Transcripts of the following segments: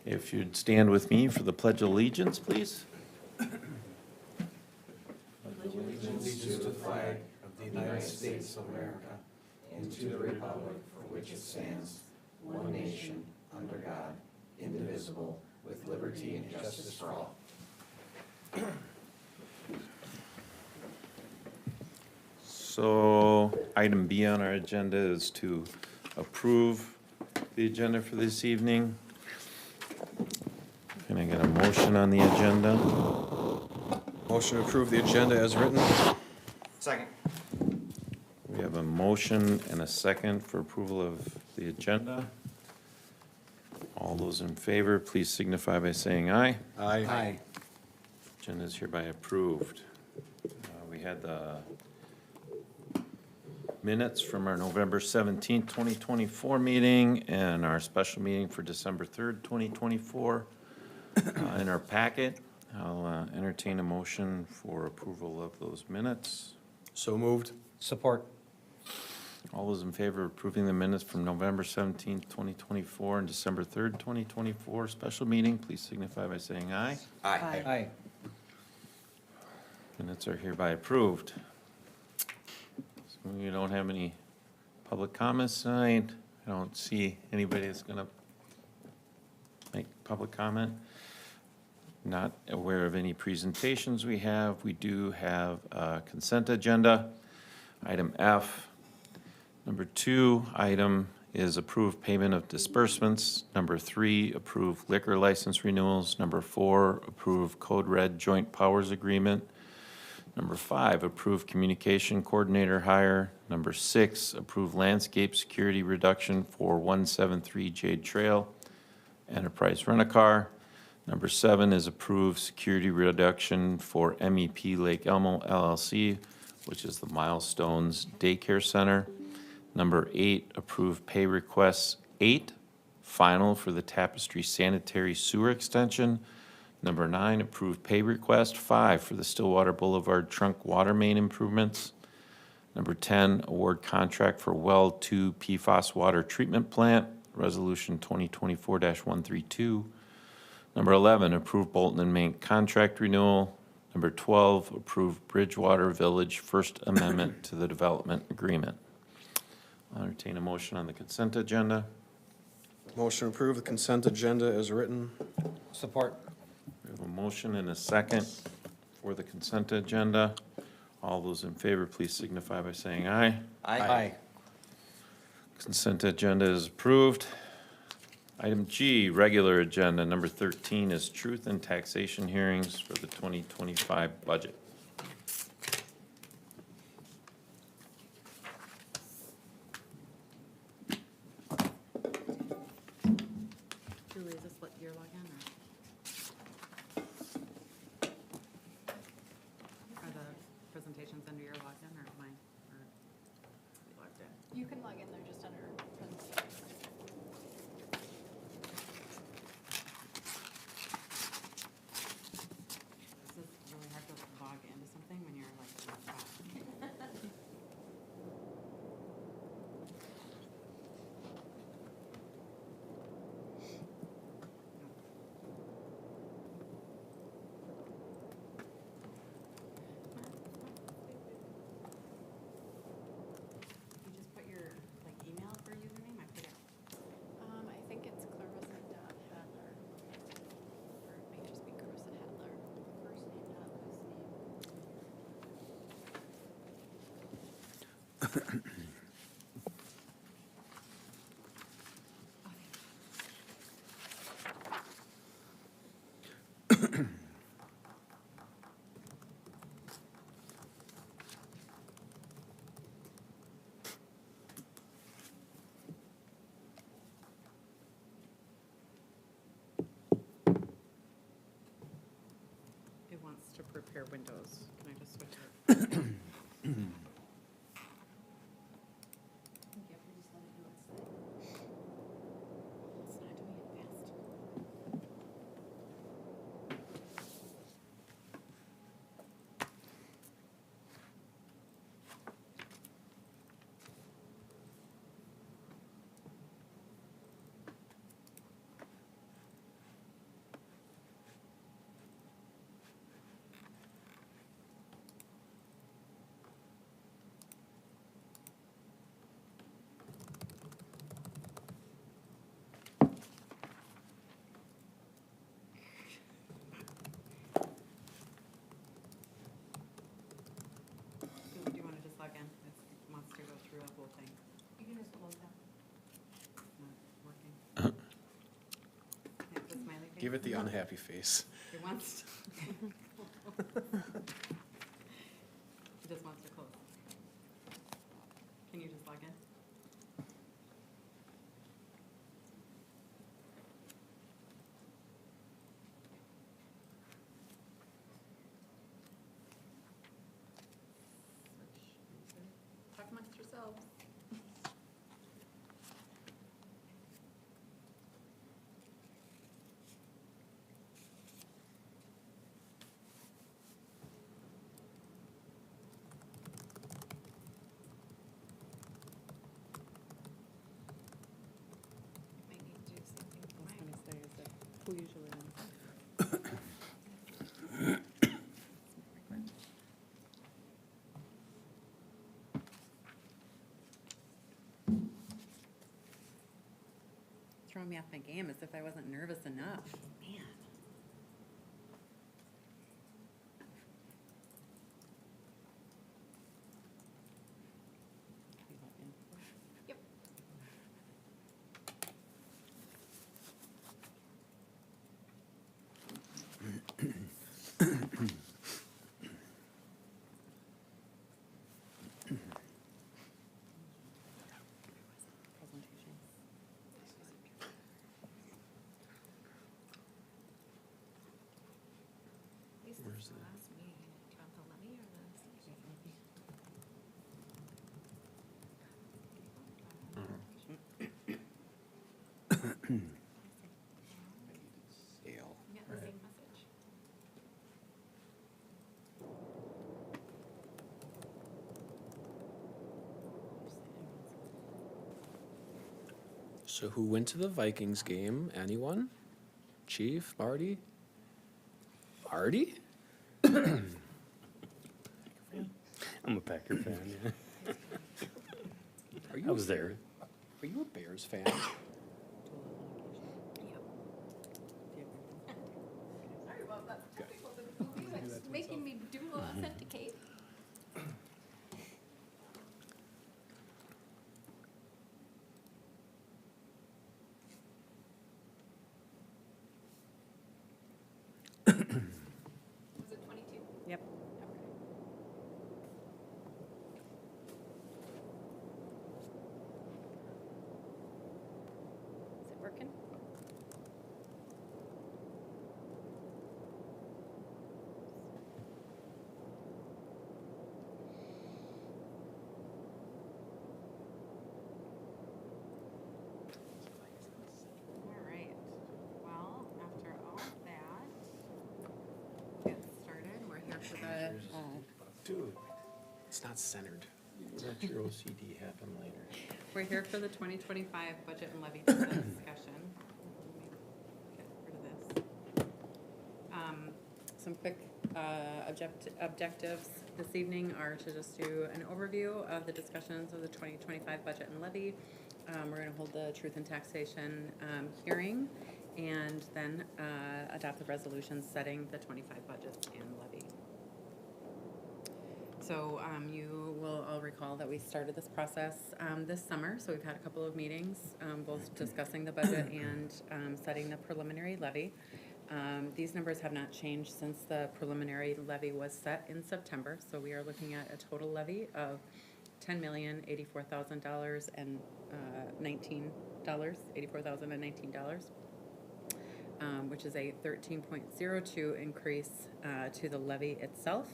If you'd stand with me for the Pledge of Allegiance, please. Allegiance to the flag of the United States of America and to the republic for which it stands, one nation, under God, indivisible, with liberty and justice for all. So item B on our agenda is to approve the agenda for this evening. Can I get a motion on the agenda? Motion to approve the agenda as written. Second. We have a motion and a second for approval of the agenda. All those in favor, please signify by saying aye. Aye. Agenda is hereby approved. We had the minutes from our November 17th, 2024 meeting and our special meeting for December 3rd, 2024 in our packet. I'll entertain a motion for approval of those minutes. So moved. Support. All those in favor of approving the minutes from November 17th, 2024 and December 3rd, 2024 special meeting, please signify by saying aye. Aye. Minutes are hereby approved. So we don't have any public comments tonight. I don't see anybody that's going to make public comment. Not aware of any presentations we have. We do have a consent agenda. Item F. Number 2 item is approved payment of disbursements. Number 3, approved liquor license renewals. Number 4, approved Code Red Joint Powers Agreement. Number 5, approved communication coordinator hire. Number 6, approved landscape security reduction for 173 Jade Trail, Enterprise Rent-A-Car. Number 7 is approved security reduction for MEP Lake Elmo LLC, which is the Milestones Daycare Center. Number 8, approved pay requests 8, final for the Tapestry Sanitary Sewer Extension. Number 9, approved pay request 5 for the Stillwater Boulevard Trunk Watermain improvements. Number 10, award contract for Well 2 PFAS Water Treatment Plant, Resolution 2024-132. Number 11, approved Bolton and Menk contract renewal. Number 12, approved Bridgewater Village First Amendment to the Development Agreement. I'll entertain a motion on the consent agenda. Motion to approve the consent agenda as written. Support. We have a motion and a second for the consent agenda. All those in favor, please signify by saying aye. Aye. Consent agenda is approved. Item G, regular agenda. Number 13 is truth and taxation hearings for the 2025 budget. Julie, is this what your login or are the presentations under your login or mine? Or you logged in? You can log in there just under presentation. This is really hard to log into something when you're like not fast. You just put your like email for username, I forget. I think it's Clarissa.Hadler. Or it may just be Clarissa Hadler. First name, not last name. It wants to prepare Windows. Can I just switch it? I think you have to just let it do its thing. It's not doing it fast. thing. You can just close that. Not working. Yeah, the smiley face. Give it the unhappy face. It wants. It just wants to close. Can you just log in? Talk amongst yourselves. Might need to do something for I was mine. gonna say, is that who usually wins? Throwing me off my game as if I wasn't nervous enough. Man. You log in? Yep. Presentations. At least this is the last meeting. Do you want the levy or the? Sale. You got the same message. So who went to the Vikings game? Anyone? Chief? Marty? Marty? I'm a Packer fan, yeah. Are I you, was there. are you a Bears fan? Yep. Tool Sorry about that technical difficulty. It's making me dual authenticate. Was it 22? Yep. Okay. Is it working? All right. Well, after all of that, we'll get started. We're here for the, Dude, It's not centered. let your OCD happen later. we're here for the 2025 budget and levy discussion. Let me get rid of this. Some quick objectives this evening are to just do an overview of the discussions of the 2025 budget and levy. We're going to hold the truth and taxation hearing and then adopt the resolutions setting the 25 budgets and levy. So you will all recall that we started this process this summer, so we've had a couple of meetings, both discussing the budget and setting the preliminary levy. These numbers have not changed since the preliminary levy was set in September, so we are looking at a total levy of $10,084,000 and $84,019, which is a 13.02 increase to the levy itself.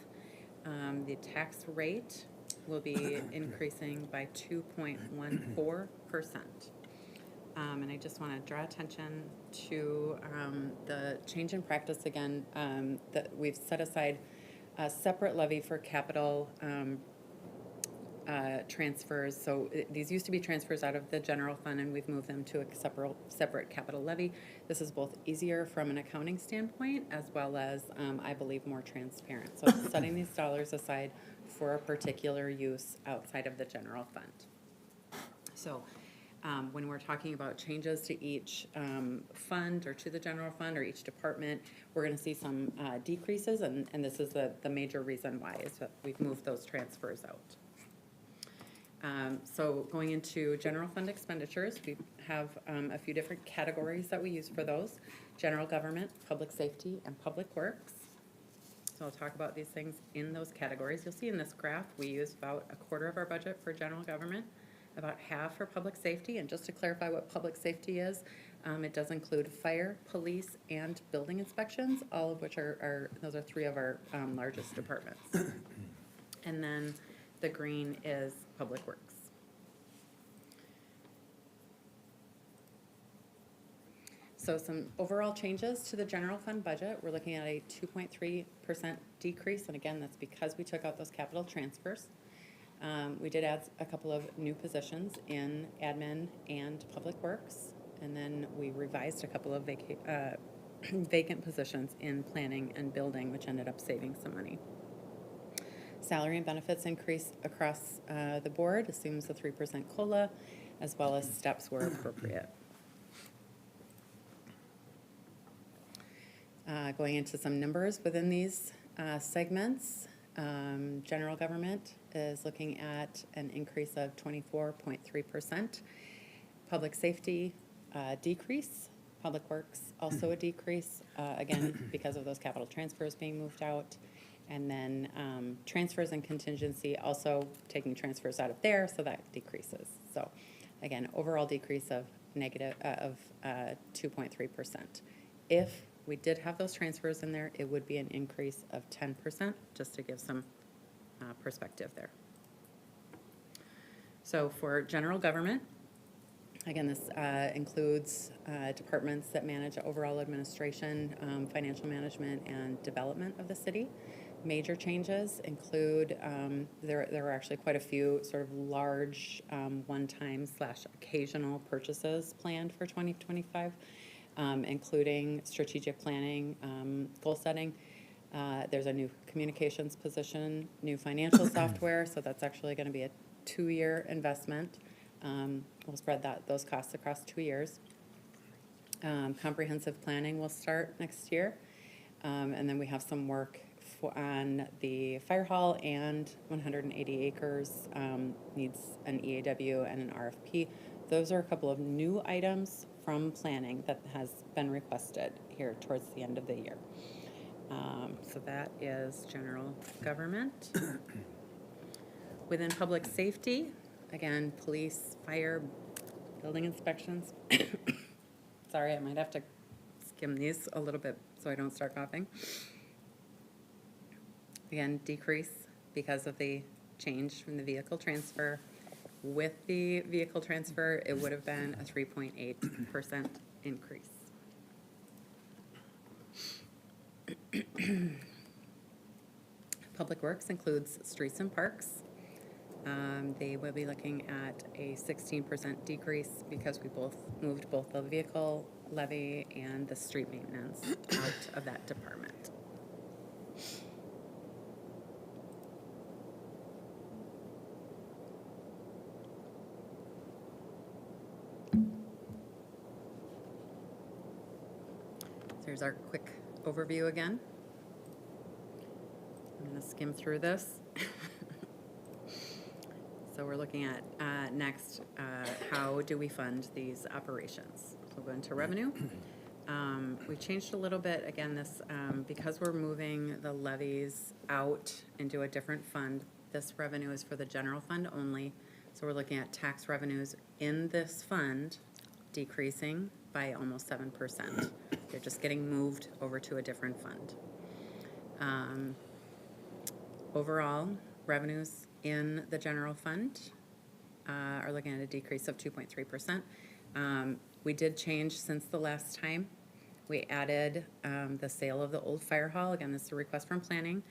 The tax rate will be increasing by 2.14%. And I just want to draw attention to the change in practice again, that we've set aside a separate levy for capital transfers. So these used to be transfers out of the general fund, and we've moved them to a separate capital levy. This is both easier from an accounting standpoint as well as, I believe, more transparent. So it's setting these dollars aside for a particular use outside of the general fund. So when we're talking about changes to each fund or to the general fund or each department, we're going to see some decreases, and this is the major reason why, is that we've moved those transfers out. So going into general fund expenditures, we have a few different categories that we use for those. General government, public safety, and public works. So I'll talk about these things in those categories. You'll see in this graph, we use about a quarter of our budget for general government, about half for public safety. And just to clarify what public safety is, it does include fire, police, and building inspections, all of which those are three of our largest departments. And then the green is public works. So some overall changes to the general fund budget. We're looking at a 2.3% decrease, and again, that's because we took out those capital transfers. We did add a couple of new positions in admin and public works, and then we revised a couple of vacant positions in planning and building, which ended up saving some money. Salary and benefits increase across the board, assumes a 3% COLA, as well as steps were appropriate. Going into some numbers within these segments, general government is looking at an increase of 24.3%. Public safety, decrease. Public works, also a decrease, again, because of those capital transfers being moved out. And then transfers and contingency, also taking transfers out of there, so that decreases. So again, overall decrease of negative, 2.3%. If we did have those transfers in there, it would be an increase of 10%, just to give some perspective there. So for general government, again, this includes departments that manage overall administration, financial management, and development of the city. Major changes include, there were actually quite a few sort of large one-time / occasional purchases planned for 2025, including strategic planning, goal setting. There's a new communications position, new financial software, so that's actually going to be a 2-year investment. We'll spread those costs across 2 years. Comprehensive planning will start next year. And then we have some work on the fire hall, and 180 acres needs an EAW and an RFP. Those are a couple of new items from planning that has been requested here towards the end of the year. So that is general government. Within public safety, again, police, fire, building inspections. Sorry, I might have to skim these a little bit so I don't start coughing. Again, decrease because of the change from the vehicle transfer. With the vehicle transfer, it would have been a 3.8% increase. Public Works includes streets and parks. They will be looking at a 16% decrease because we moved both the vehicle levy and the street maintenance out of that department. Here's our quick overview again. I'm going to skim through this. So we're looking at next, how do we fund these operations? So we'll go into revenue. We changed a little bit, again, this because we're moving the levies out into a different fund. This revenue is for the general fund only. So we're looking at tax revenues in this fund decreasing by almost 7%. They're just getting moved over to a different fund. Overall, revenues in the general fund are looking at a decrease of 2.3%. We did change since the last time. We added the sale of the old fire hall. Again, this is a request from planning.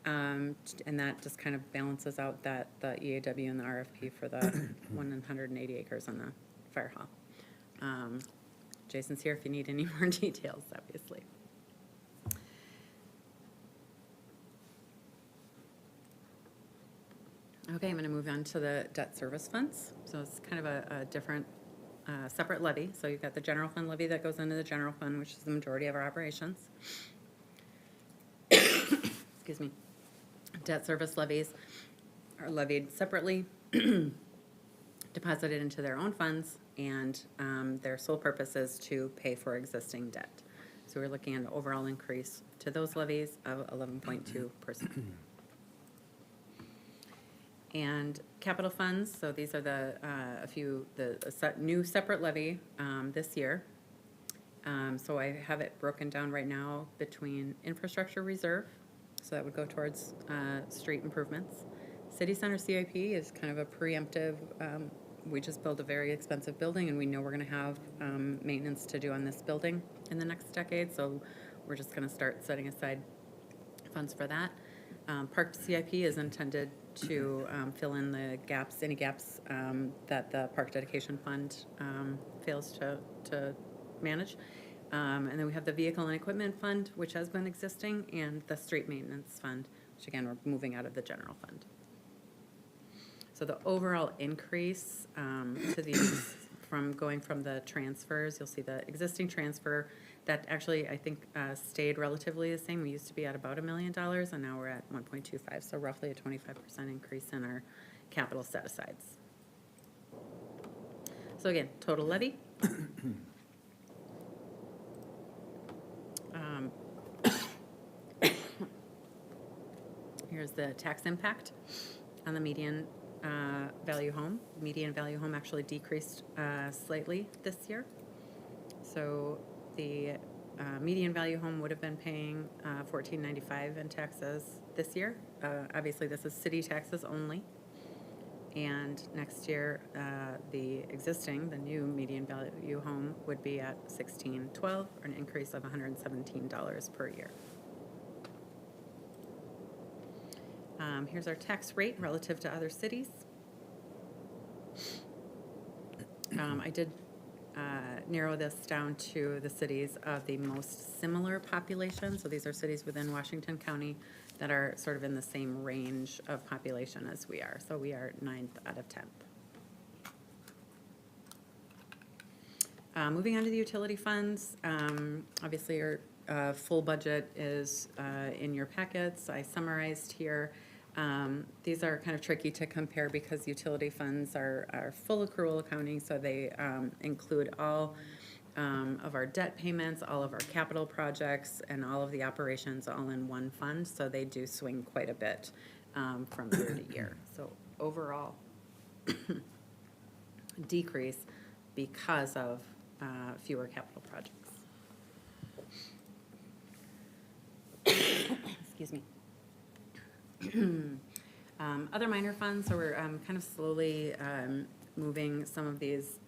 And that just kind of balances out the EAW and the RFP for the 180 acres on the fire hall. Jason's here if you need any more details, obviously. Okay, I'm going to move on to the debt service funds. So it's kind of a different, separate levy. So you've got the general fund levy that goes into the general fund, which is the majority of our operations. Excuse me. Debt service levies are levied separately. deposited into their own funds, and their sole purpose is to pay for existing debt. So we're looking at an overall increase to those levies of 11.2%. And capital funds, so these are the new separate levy this year. So I have it broken down right now between infrastructure reserve, so that would go towards street improvements. City center CIP is kind of a preemptive, we just built a very expensive building and we know we're gonna have maintenance to do on this building in the next decade, so we're just gonna start setting aside funds for that. Park CIP is intended to fill in the gaps, any gaps that the Park Dedication Fund fails to manage. And then we have the Vehicle and Equipment Fund, which has been existing, and the Street Maintenance Fund, which again, we're moving out of the general fund. So the overall increase to these, going from the transfers, you'll see the existing transfer that actually, I think, stayed relatively the same. We used to be at about $1 million, and now we're at 1.25, so roughly a 25% increase in our capital set-asides. So again, total levy. Here's the tax impact on the median value home. Median value home actually decreased slightly this year. So the median value home would have been paying $14.95 in taxes this year. Obviously, this is city taxes only. And next year, the new median value home would be at $16.12, or an increase of $117 per year. Here's our tax rate relative to other cities. I did narrow this down to the cities of the most similar population. So these are cities within Washington County that are sort of in the same range of population as we are. So we are 9th out of 10th. Moving on to the utility funds. Obviously, your full budget is in your packets. I summarized here. These are kind of tricky to compare because utility funds are full accrual accounting, so they include all of our debt payments, all of our capital projects, and all of the operations all in one fund, so they do swing quite a bit from year to year. So overall, decrease because of fewer capital projects. Excuse me. Other minor funds, so we're kind of slowly moving some of these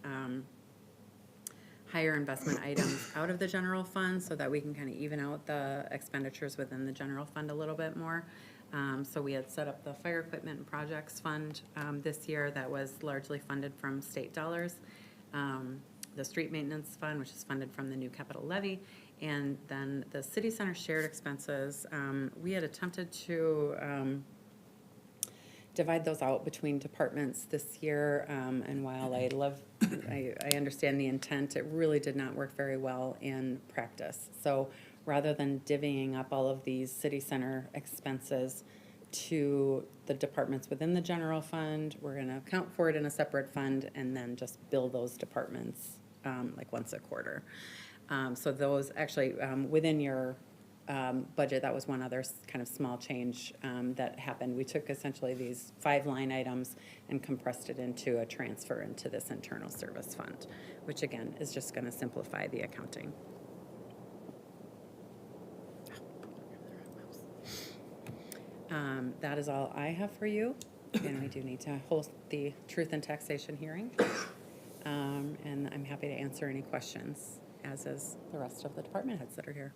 higher investment items out of the general fund so that we can kind of even out the expenditures within the general fund a little bit more. So we had set up the fire equipment and projects fund this year that was largely funded from state dollars. The street maintenance fund, which is funded from the new capital levy, and then the city center shared expenses. We had attempted to divide those out between departments this year, and while I understand the intent, it really did not work very well in practice. So rather than divvying up all of these city center expenses to the departments within the general fund, we're going to account for it in a separate fund and then just bill those departments like once a quarter. So those actually, within your budget, that was one other kind of small change that happened. We took essentially these 5 line items and compressed it into a transfer into this internal service fund, which again is just going to simplify the accounting. That is all I have for you, and we do need to hold the truth and taxation hearing. And I'm happy to answer any questions, as is the rest of the department heads that are here.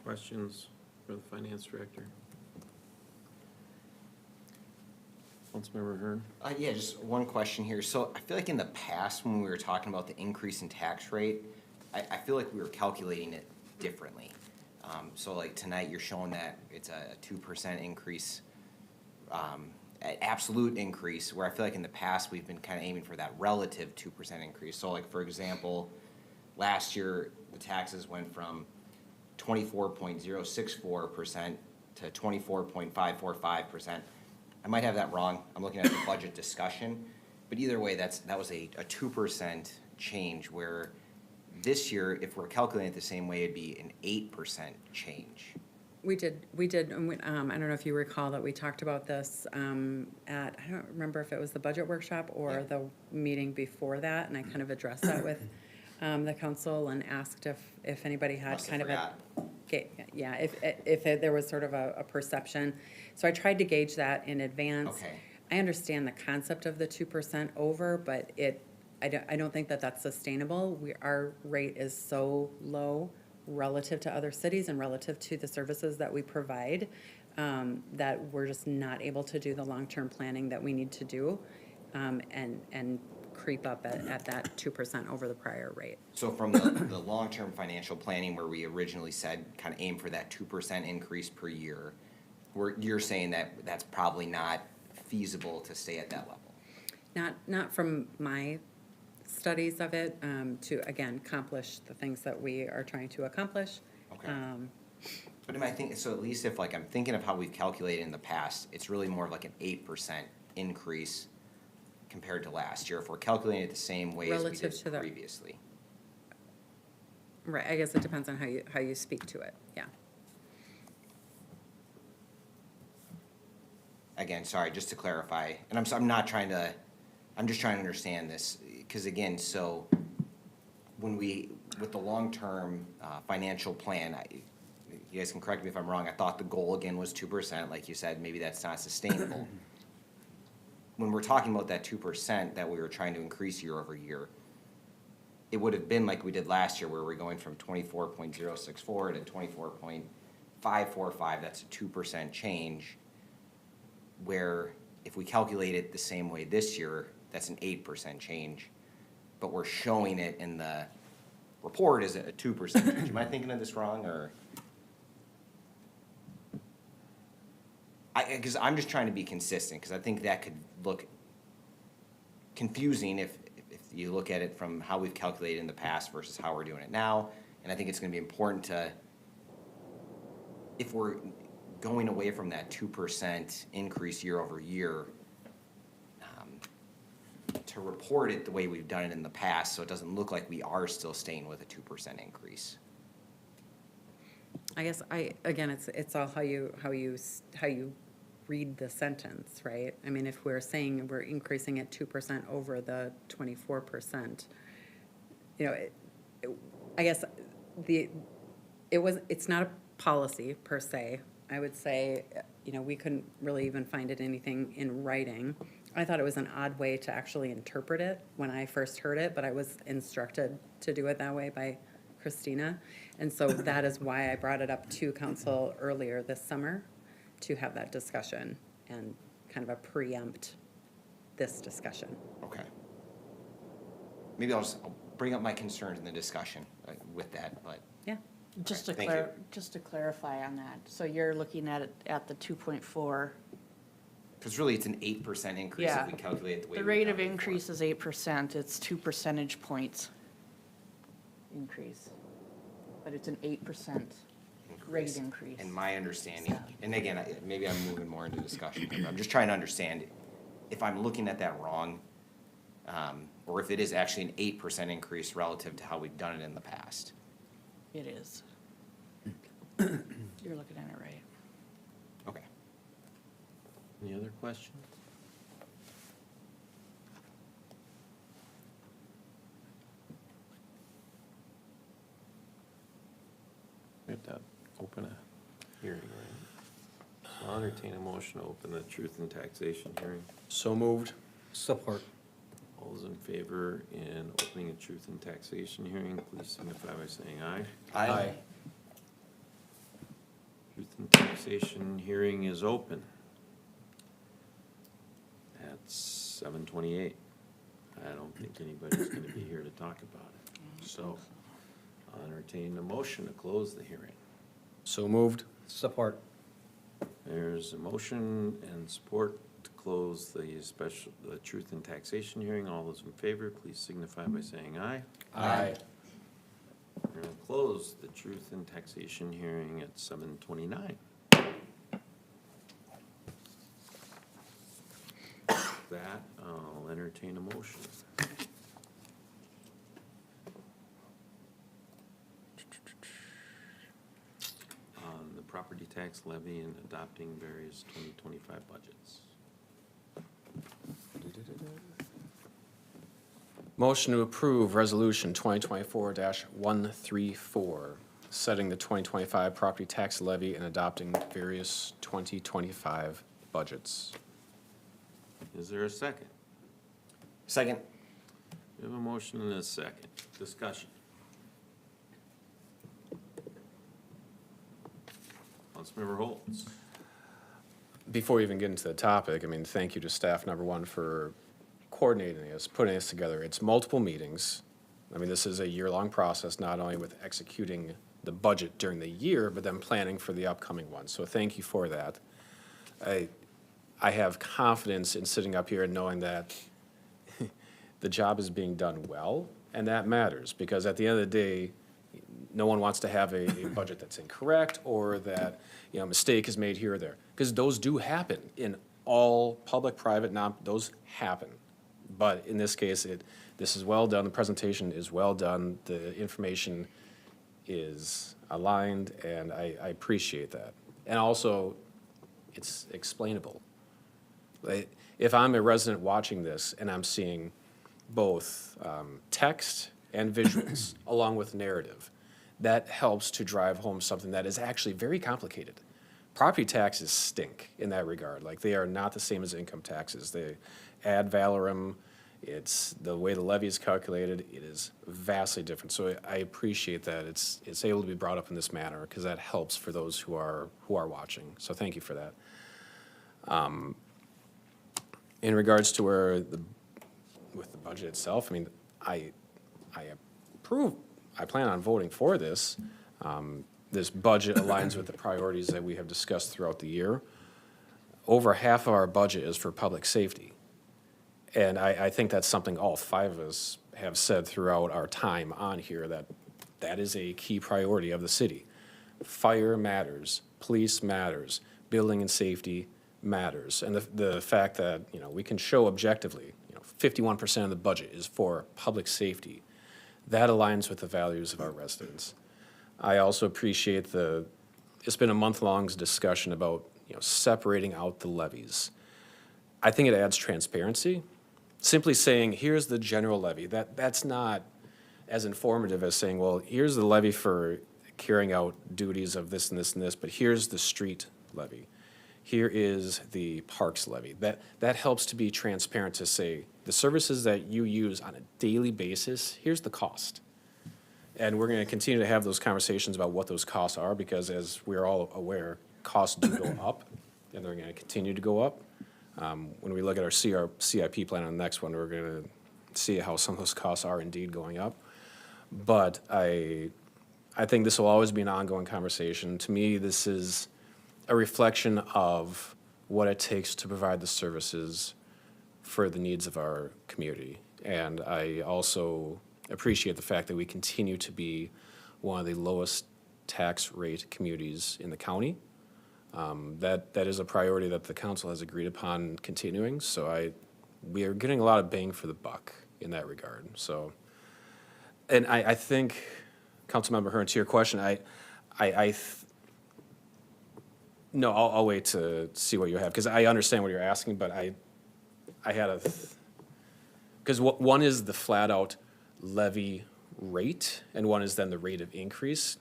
Questions for the finance director? Councilmember Hearn? Yeah, just one question here. So I feel like in the past, when we were talking about the increase in tax rate, I feel like we were calculating it differently. So like tonight, you're showing that it's a 2% increase, absolute increase, where I feel like in the past, we've been kind of aiming for that relative 2% increase. So like, for example, last year, the taxes went from 24.064% to 24.545%. I might have that wrong. I'm looking at the budget discussion. But either way, that was a 2% change, where this year, if we're calculating it the same way, it'd be an 8% change. We did, and I don't know if you recall that we talked about this at, I don't remember if it was the budget workshop or Yeah. the meeting before that, and I kind of addressed that with the council and asked if anybody had Must have kind of a. forgot. Yeah, if there was sort of a perception. So I tried to gauge that in advance. Okay. I understand the concept of the 2% over, but I don't think that that's sustainable. Our rate is so low relative to other cities and relative to the services that we provide, that we're just not able to do the long-term planning that we need to do, and creep up at that 2% over the prior rate. So from the long-term financial planning, where we originally said kind of aim for that 2% increase per year, you're saying that that's probably not feasible to stay at that level? Not from my studies of it, to, again, accomplish the things that we are trying to accomplish. Okay. But am I thinking, so at least if like I'm thinking of how we've calculated in the past, it's really more of like an 8% increase compared to last year, if we're calculating it the same way as we Relative did to the- previously. Right, I guess it depends on how you speak to it, yeah. Again, sorry, just to clarify, and I'm just trying to understand this, because again, so when with the long-term financial plan, you guys can correct me if I'm wrong, I thought the goal again was 2%, like you said, maybe that's not sustainable. When we're talking about that 2% that we were trying to increase year over year, it would have been like we did last year, where we're going from 24.064 to 24.545, that's a 2% change. Where if we calculate it the same way this year, that's an 8% change, but we're showing it in the report as a 2% change. Am I thinking of this wrong, or? Because I'm just trying to be consistent, because I think that could look confusing if you look at it from how we've calculated in the past versus how we're doing it now. And I think it's gonna be important to, if we're going away from that 2% increase year over year, to report it the way we've done it in the past, so it doesn't look like we are still staying with a 2% increase. I guess again, it's all how you read the sentence, right? I mean, if we're saying we're increasing it 2% over the 24%, I guess it's not a policy per se. I would say, we couldn't really even find anything in writing. I thought it was an odd way to actually interpret it when I first heard it, but I was instructed to do it that way by Christina. And so that is why I brought it up to council earlier this summer, to have that discussion and kind of a preempt this discussion. Okay. Maybe I'll bring up my concerns in the discussion with that, but. Yeah. Just Thank to clarify on that, so you're looking at it at the 2.4. Because really, it's an 8% increase Yeah. if we calculate it the way. The we've rate done of it before. increase is 8%, it's 2 percentage points increase. But it's an 8% rate increase. And my understanding, and again, maybe I'm moving more into discussion, but I'm just trying to understand if I'm looking at that wrong, or if it is actually an 8% increase relative to how we've done it in the past. It is. You're looking at it right. Okay. Any other questions? We have to open a hearing, right? So I'll entertain a motion to open the truth and taxation hearing. So moved. Support. All those in favor in opening a truth and taxation hearing, please signify by saying aye. Aye. Truth and taxation hearing is open at 7:28. I don't think anybody's gonna be here to talk about it. So I'll entertain a motion to close the hearing. So moved. Support. There's a motion and support to close the truth and taxation hearing. All those in favor, please signify by saying aye. Aye. We're gonna close the truth and taxation hearing at 7:29. That that, I'll entertain a motion. On the property tax levy and adopting various 2025 budgets. Motion to approve Resolution 2024-134, setting the 2025 property tax levy and adopting various 2025 budgets. Is there a second? Second. We have a motion and a second. Discussion. Councilmember Holtz. Before we even get into the topic, I mean, thank you to staff, number one, for coordinating this, putting this together. It's multiple meetings. I mean, this is a year-long process, not only with executing the budget during the year, but then planning for the upcoming one. So thank you for that. I have confidence in sitting up here and knowing that the job is being done well, and that matters, because at the end of the day, no one wants to have a budget that's incorrect or that, you know, a mistake is made here or there, because those do happen in all public, private, those happen. But in this case, this is well done, the presentation is well done, the information is aligned, and I appreciate that. And also, it's explainable. Like, if I'm a resident watching this and I'm seeing both text and visuals along with narrative, that helps to drive home something that is actually very complicated. Property taxes stink in that regard. Like, they are not the same as income taxes. They ad valorem, it's the way the levy is calculated, it is vastly different. So I appreciate that it's able to be brought up in this manner, because that helps for those who are watching. So thank you for that. In regards to with the budget itself, I mean, I approve, I plan on voting for this. This budget aligns with the priorities that we have discussed throughout the year. Over half of our budget is for public safety. And I think that's something all five of us have said throughout our time on here, that is a key priority of the city. Fire matters, police matters, building and safety matters. And the fact that, you know, we can show objectively, you know, 51% of the budget is for public safety. That aligns with the values of our residents. I also appreciate it's been a month-long discussion about, you know, separating out the levies. I think it adds transparency. Simply saying, here's the general levy, that's not as informative as saying, well, here's the levy for carrying out duties of this and this and this, but here's the street levy. Here is the parks levy. That helps to be transparent, to say, the services that you use on a daily basis, here's the cost. And we're going to continue to have those conversations about what those costs are, because as we're all aware, costs do go up, and they're going to continue to go up. When we look at our CIP plan on the next one, we're going to see how some of those costs are indeed going up. But I think this will always be an ongoing conversation. To me, this is a reflection of what it takes to provide the services for the needs of our community. And I also appreciate the fact that we continue to be one of the lowest tax rate communities in the county. That is a priority that the council has agreed upon continuing, so we are getting a lot of bang for the buck in that regard. So, and I think, Councilmember Hearn, to your question, no, I'll wait to see what you have, because I understand what you're asking, but I had because one is the flat-out levy rate, and one is then the rate of increase.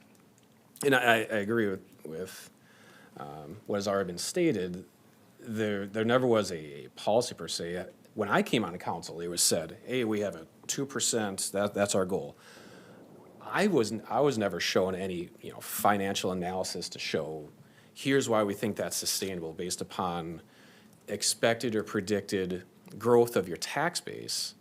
And I agree with what has already been stated. There never was a policy per se. When I came on council, it was said, hey, we have a 2%, that's our goal. I was never shown any, you know, financial analysis to show, here's why we think that's sustainable based upon expected or predicted growth of your tax base.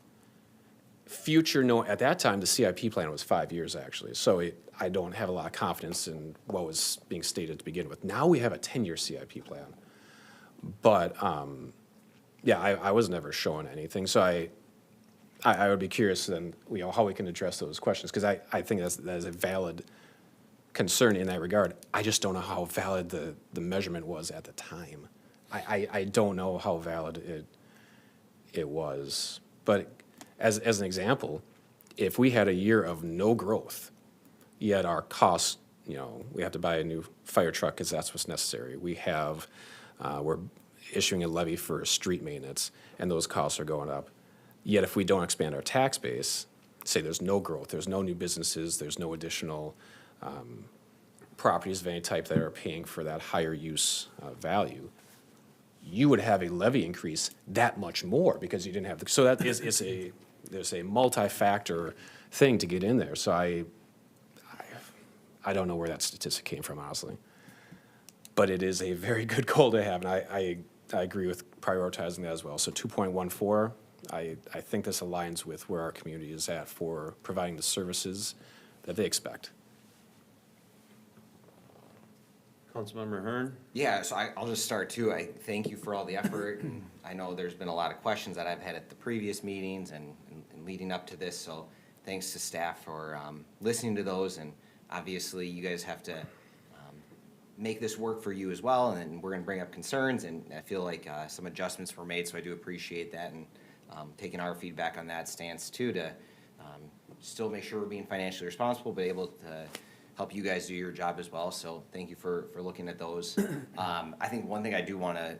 At that time, the CIP plan was 5 years, actually. So I don't have a lot of confidence in what was being stated to begin with. Now we have a 10-year CIP plan. But, yeah, I was never shown anything. So I would be curious then, you know, how we can address those questions, because I think that is a valid concern in that regard. I just don't know how valid the measurement was at the time. I don't know how valid it was. But as an example, if we had a year of no growth, yet our costs, you know, we have to buy a new fire truck because that's what's necessary. We're issuing a levy for street maintenance, and those costs are going up. Yet if we don't expand our tax base, say there's no growth, there's no new businesses, there's no additional properties of any type that are paying for that higher use value, you would have a levy increase that much more because you didn't have the, so that is, there's a multi-factor thing to get in there. So I don't know where that statistic came from, honestly. But it is a very good goal to have, and I agree with prioritizing that as well. So 2.14, I think this aligns with where our community is at for providing the services that they expect. Councilmember Hearn? Yeah, so I'll just start too. I thank you for all the effort. And I know there's been a lot of questions that I've had at the previous meetings and leading up to this. So thanks to staff for listening to those. And obviously you guys have to make this work for you as well. And then we're going to bring up concerns. And I feel like some adjustments were made. So I do appreciate that. And taking our feedback on that stance too to still make sure we're being financially responsible, but able to help you guys do your job as well. So thank you for looking at those. I think one thing I do want to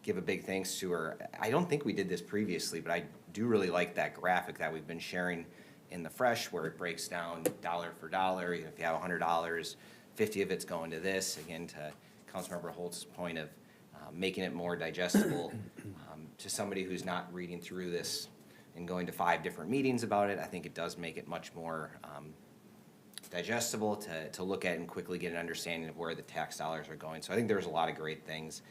give a big thanks to her, I don't think we did this previously, but I do really like that graphic that we've been sharing in the fresh where it breaks down dollar for dollar. Even if you have $100, 50 of it's going to this. Again, to Councilmember Holtz's point of making it more digestible to somebody who's not reading through this and going to 5 different meetings about it. I think it does make it much more digestible to look at and quickly get an understanding of where the tax dollars are going. So I think there's a lot of great things.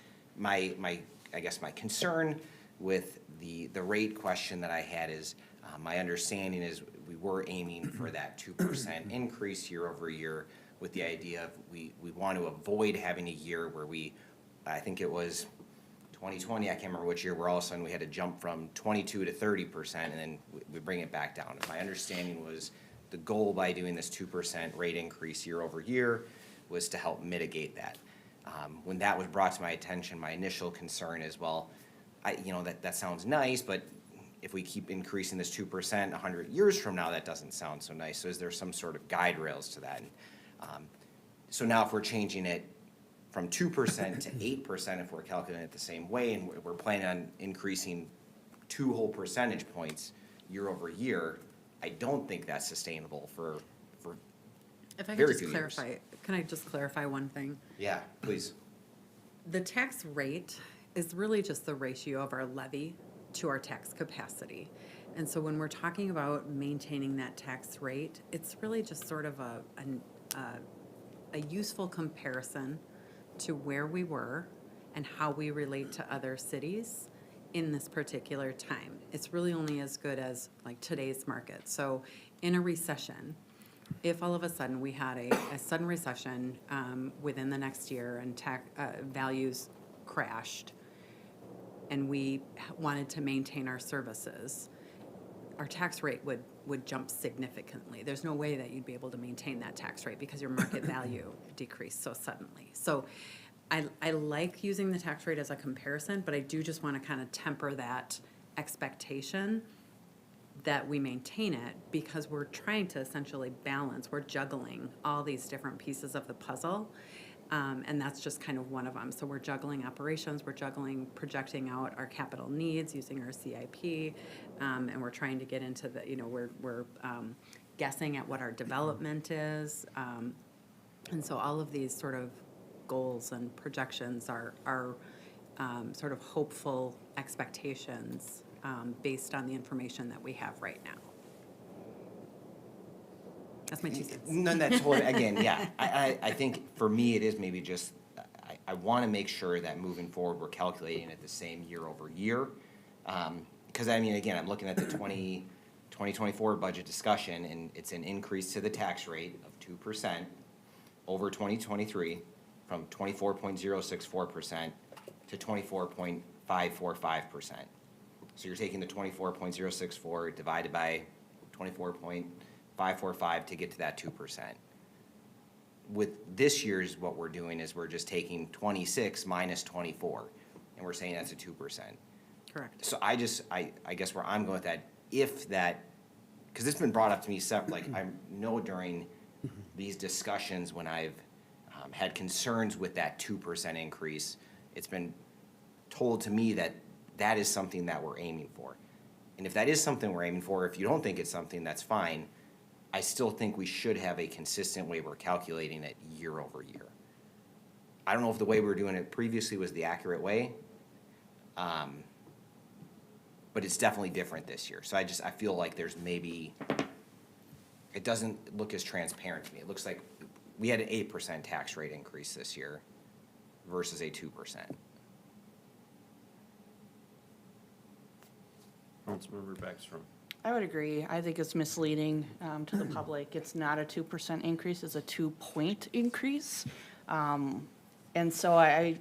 I guess my concern with the rate question that I had is my understanding is we were aiming for that 2% increase year over year with the idea of we want to avoid having a year where I think it was 2020, I can't remember which year, where all of a sudden we had to jump from 22 to 30% and then we bring it back down. My understanding was the goal by doing this 2% rate increase year over year was to help mitigate that. When that was brought to my attention, my initial concern is, well, that sounds nice, but if we keep increasing this 2% 100 years from now, that doesn't sound so nice. So is there some sort of guide rails to that? So now if we're changing it from 2% to 8%, if we're calculating it the same way, and we're planning on increasing 2 whole percentage points year over year, I don't think that's sustainable for If I could very just few years. clarify, can I just clarify one thing? Yeah, please. The tax rate is really just the ratio of our levy to our tax capacity. And so when we're talking about maintaining that tax rate, it's really just sort of a useful comparison to where we were and how we relate to other cities in this particular time. It's really only as good as like today's market. So in a recession, if all of a sudden we had a sudden recession within the next year and values crashed and we wanted to maintain our services, our tax rate would jump significantly. There's no way that you'd be able to maintain that tax rate because your market value decreased so suddenly. So I like using the tax rate as a comparison, but I do just want to kind of temper that expectation that we maintain it because we're trying to essentially balance, we're juggling all these different pieces of the puzzle. And that's just kind of one of them. So we're juggling operations, we're juggling projecting out our capital needs using our CIP, and we're trying to get into the, we're guessing at what our development is. And so all of these sort of goals and projections are sort of hopeful expectations based on the information that we have right now. That's my 2 cents. No, that's totally, again, yeah. I think for me, it is maybe just, I want to make sure that moving forward, we're calculating it the same year over year. Because I mean, again, I'm looking at the 2024 budget discussion, and it's an increase to the tax rate of 2% over 2023 from 24.064% to 24.545%. So you're taking the 24.064 divided by 24.545 to get to that 2%. With this year's, what we're doing is we're just taking 26 minus 24, and we're saying that's a 2%. Correct. So I guess where I'm going with that, if that, because it's been brought up to me like, I know during these discussions when I've had concerns with that 2% increase, it's been told to me that that is something that we're aiming for. And if that is something we're aiming for, if you don't think it's something, that's fine. I still think we should have a consistent way we're calculating it year over year. I don't know if the way we were doing it previously was the accurate way. But it's definitely different this year. So I feel like there's maybe, it doesn't look as transparent to me. It looks like we had an 8% tax rate increase this year versus a 2%. Councilmember Backstrom. I would agree. I think it's misleading to the public. It's not a 2% increase, it's a 2-point increase. And so I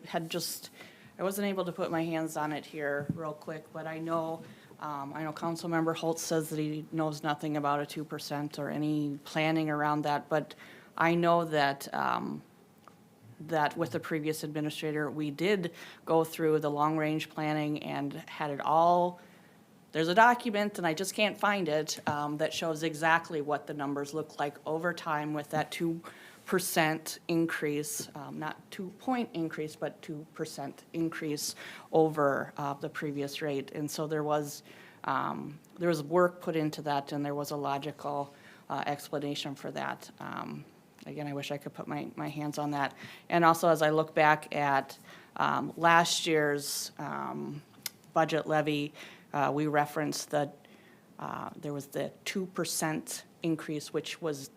wasn't able to put my hands on it here real quick, but I know Councilmember Holtz says that he knows nothing about a 2% or any planning around that, but I know that that with the previous administrator, we did go through the long-range planning and had it all. There's a document, and I just can't find it, that shows exactly what the numbers look like over time with that 2% increase, not 2-point increase, but 2% increase over the previous rate. And so there was work put into that, and there was a logical explanation for that. Again, I wish I could put my hands on that. And also, as I look back at last year's budget levy, we referenced that there was the 2% increase, which was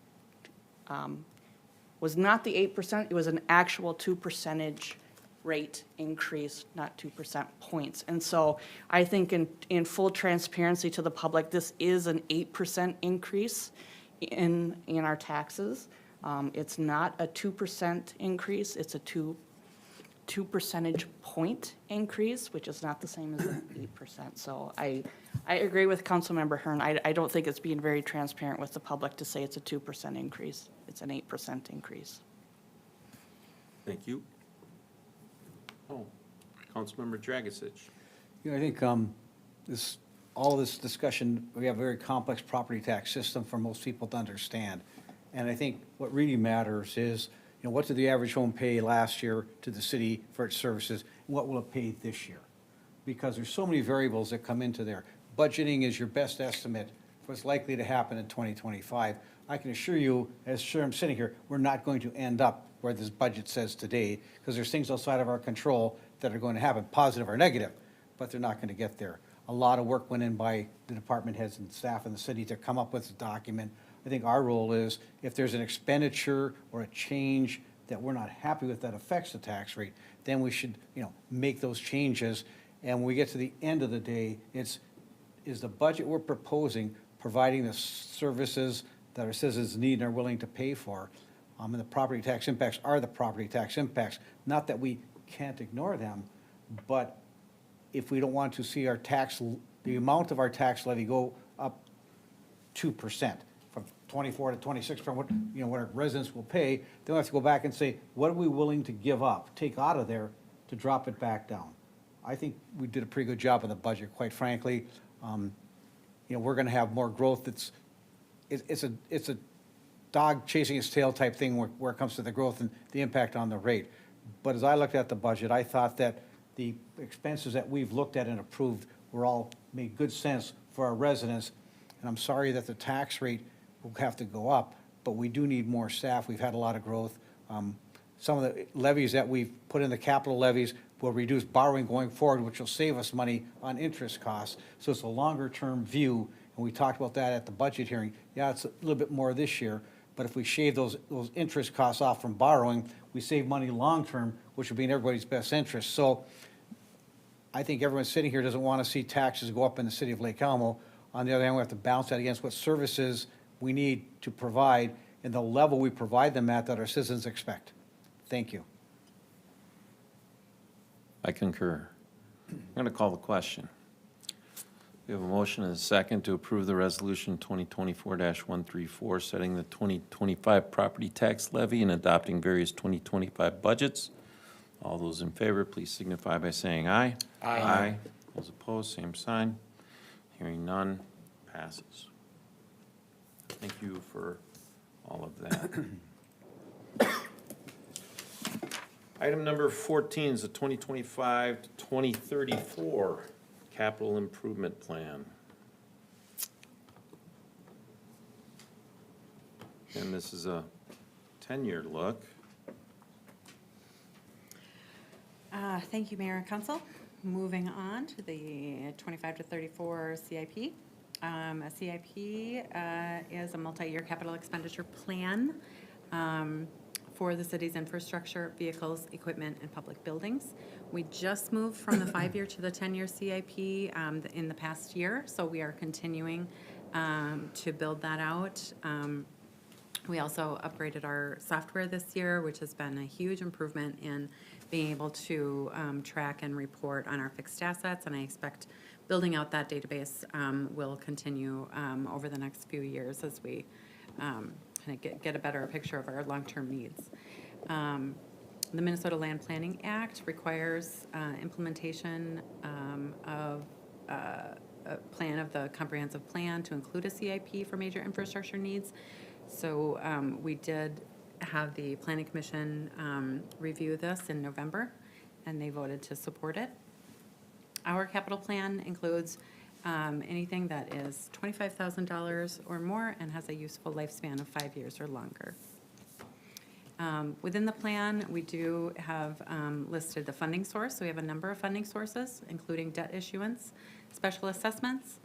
not the 8%, it was an actual 2% rate increase, not 2% points. And so I think in full transparency to the public, this is an 8% increase in our taxes. It's not a 2% increase, it's a 2 percentage point increase, which is not the same as 8%. So I agree with Councilmember Hearn. I don't think it's being very transparent with the public to say it's a 2% increase. It's an 8% increase. Thank you. Oh, Councilmember Dragisich. You know, I think all this discussion, we have a very complex property tax system for most people to understand. And I think what really matters is, you know, what did the average home pay last year to the city for its services? And what will it pay this year? Because there's so many variables that come into there. Budgeting is your best estimate for what's likely to happen in 2025. I can assure you, as sure I'm sitting here, we're not going to end up where this budget says today, because there's things outside of our control that are going to happen, positive or negative, but they're not going to get there. A lot of work went in by the department heads and staff in the city to come up with a document. I think our role is, if there's an expenditure or a change that we're not happy with that affects the tax rate, then we should, you know, make those changes. And when we get to the end of the day, is the budget we're proposing providing the services that our citizens need and are willing to pay for? And the property tax impacts are the property tax impacts. Not that we can't ignore them, but if we don't want to see the amount of our tax levy go up 2%, from 24 to 26 from what our residents will pay, then we have to go back and say, what are we willing to give up, take out of there to drop it back down? I think we did a pretty good job of the budget, quite frankly. We're going to have more growth. It's a dog chasing its tail type thing where it comes to the growth and the impact on the rate. But as I looked at the budget, I thought that the expenses that we've looked at and approved were all made good sense for our residents. And I'm sorry that the tax rate will have to go up, but we do need more staff. We've had a lot of growth. Some of the levies that we've put in, the capital levies, will reduce borrowing going forward, which will save us money on interest costs. So it's a longer-term view, and we talked about that at the budget hearing. Yeah, it's a little bit more this year, but if we shave those interest costs off from borrowing, we save money long-term, which would be in everybody's best interest. So I think everyone sitting here doesn't want to see taxes go up in the city of Lake Elmo. On the other hand, we have to balance that against what services we need to provide and the level we provide them at that our citizens expect. Thank you. I concur. I'm going to call the question. We have a motion and a second to approve the resolution 2024-134, setting the 2025 property tax levy and adopting various 2025 budgets. All those in favor, please signify by saying aye. Aye. Those opposed, same sign. Hearing none, passes. Thank you for all of that. Item number 14 is the 2025 to 2034 capital improvement plan. And this is a 10-year look. Thank you, Mayor and Council. Moving on to the 25 to 34 CIP. A CIP is a multi-year capital expenditure plan for the city's infrastructure, vehicles, equipment, and public buildings. We just moved from the 5-year to the 10-year CIP in the past year, so we are continuing to build that out. We also upgraded our software this year, which has been a huge improvement in being able to track and report on our fixed assets, and I expect building out that database will continue over the next few years as we kind of get a better picture of our long-term needs. The Minnesota Land Planning Act requires implementation of a plan of the comprehensive plan to include a CIP for major infrastructure needs. So we did have the Planning Commission review this in November, and they voted to support it. Our capital plan includes anything that is $25,000 or more and has a useful lifespan of 5 years or longer. Within the plan, we do have listed the funding source. So we have a number of funding sources, including debt issuance, special assessments,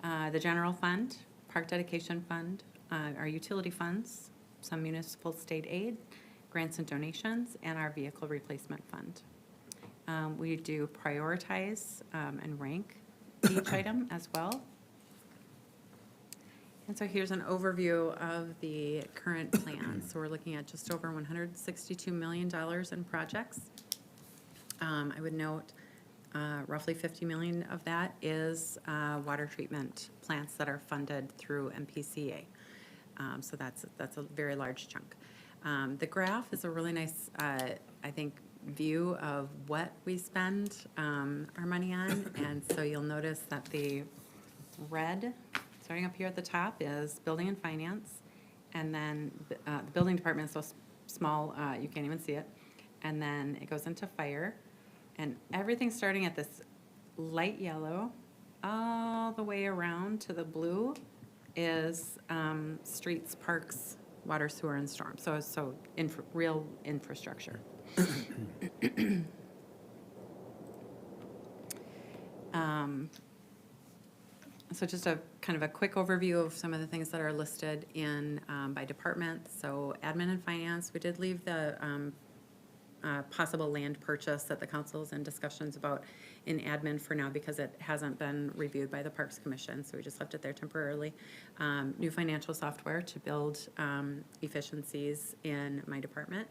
the general fund, park dedication fund, our utility funds, some municipal state aid, grants and donations, and our vehicle replacement fund. We do prioritize and rank each item as well. And so here's an overview of the current plan. So we're looking at just over $162 million in projects. I would note roughly $50 million of that is water treatment plants that are funded through MPCA. So that's a very large chunk. The graph is a really nice, I think, view of what we spend our money on. And so you'll notice that the red, starting up here at the top, is building and finance. And then the building department is so small, you can't even see it. And then it goes into fire. And everything starting at this light yellow all the way around to the blue is streets, parks, water, sewer, and storm. So real infrastructure. So just a kind of a quick overview of some of the things that are listed in by department. So admin and finance, we did leave the possible land purchase that the council is in discussions about in admin for now because it hasn't been reviewed by the Parks Commission, so we just left it there temporarily. New financial software to build efficiencies in my department.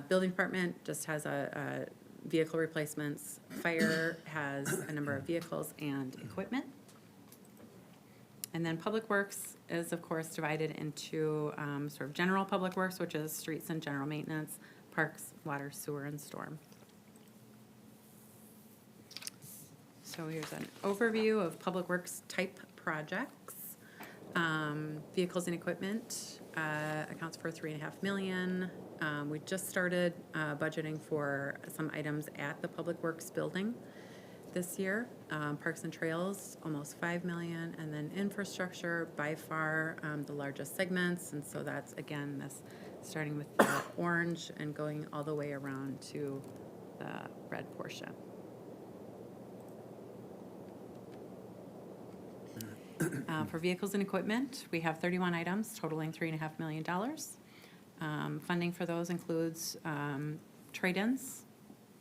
Building department just has a vehicle replacements. Fire has a number of vehicles and equipment. And then public works is, of course, divided into sort of general public works, which is streets and general maintenance, parks, water, sewer, and storm. So here's an overview of public works type projects. Vehicles and equipment accounts for $3.5 million. We just started budgeting for some items at the Public Works building this year. Parks and trails, almost $5 million, and then infrastructure, by far the largest segments, and so that's, again, this starting with the orange and going all the way around to the red portion. For vehicles and equipment, we have 31 items totaling $3.5 million. Funding for those includes trade-ins,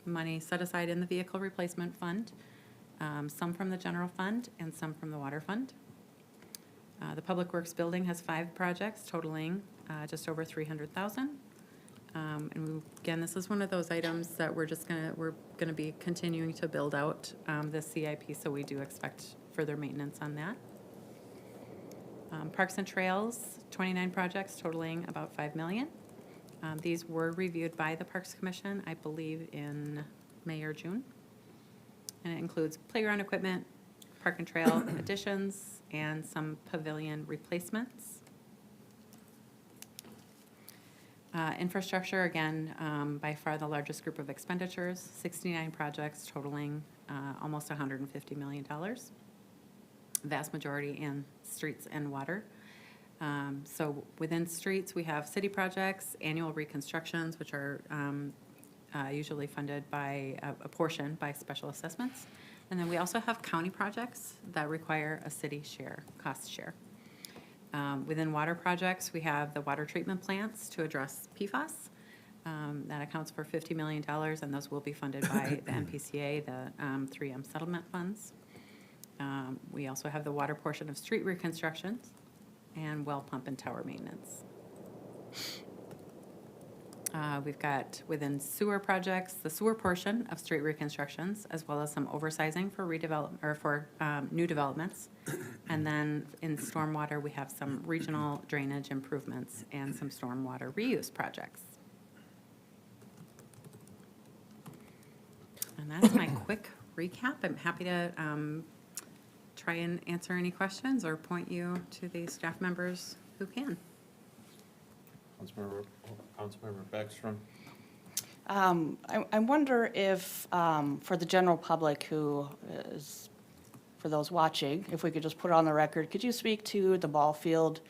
money set aside in the vehicle replacement fund, some from the general fund and some from the water fund. The Public Works building has 5 projects totaling just over $300,000. And again, this is one of those items that we're gonna be continuing to build out this CIP, so we do expect further maintenance on that. Parks and Trails, 29 projects totaling about $5 million. These were reviewed by the Parks Commission, I believe, in May or June. And it includes playground equipment, park and trail additions, and some pavilion replacements. Infrastructure, again, by far the largest group of expenditures, 69 projects totaling almost $150 million. Vast majority in streets and water. So within streets, we have city projects, annual reconstructions, which are usually funded by a portion by special assessments. And then we also have county projects that require a city share, cost share. Within water projects, we have the water treatment plants to address PFAS. That accounts for $50 million, and those will be funded by the MPCA, the 3M settlement funds. We also have the water portion of street reconstructions and well pump and tower maintenance. We've got within sewer projects, the sewer portion of street reconstructions, as well as some oversizing for redevelopment, or for new developments. And then in stormwater, we have some regional drainage improvements and some stormwater reuse projects. And that's my quick recap. I'm happy to try and answer any questions or point you to the staff members who can. Councilmember Beckstrom. I wonder if, for the general public who is, for those watching, if we could just put it on the record, could you speak to the ball field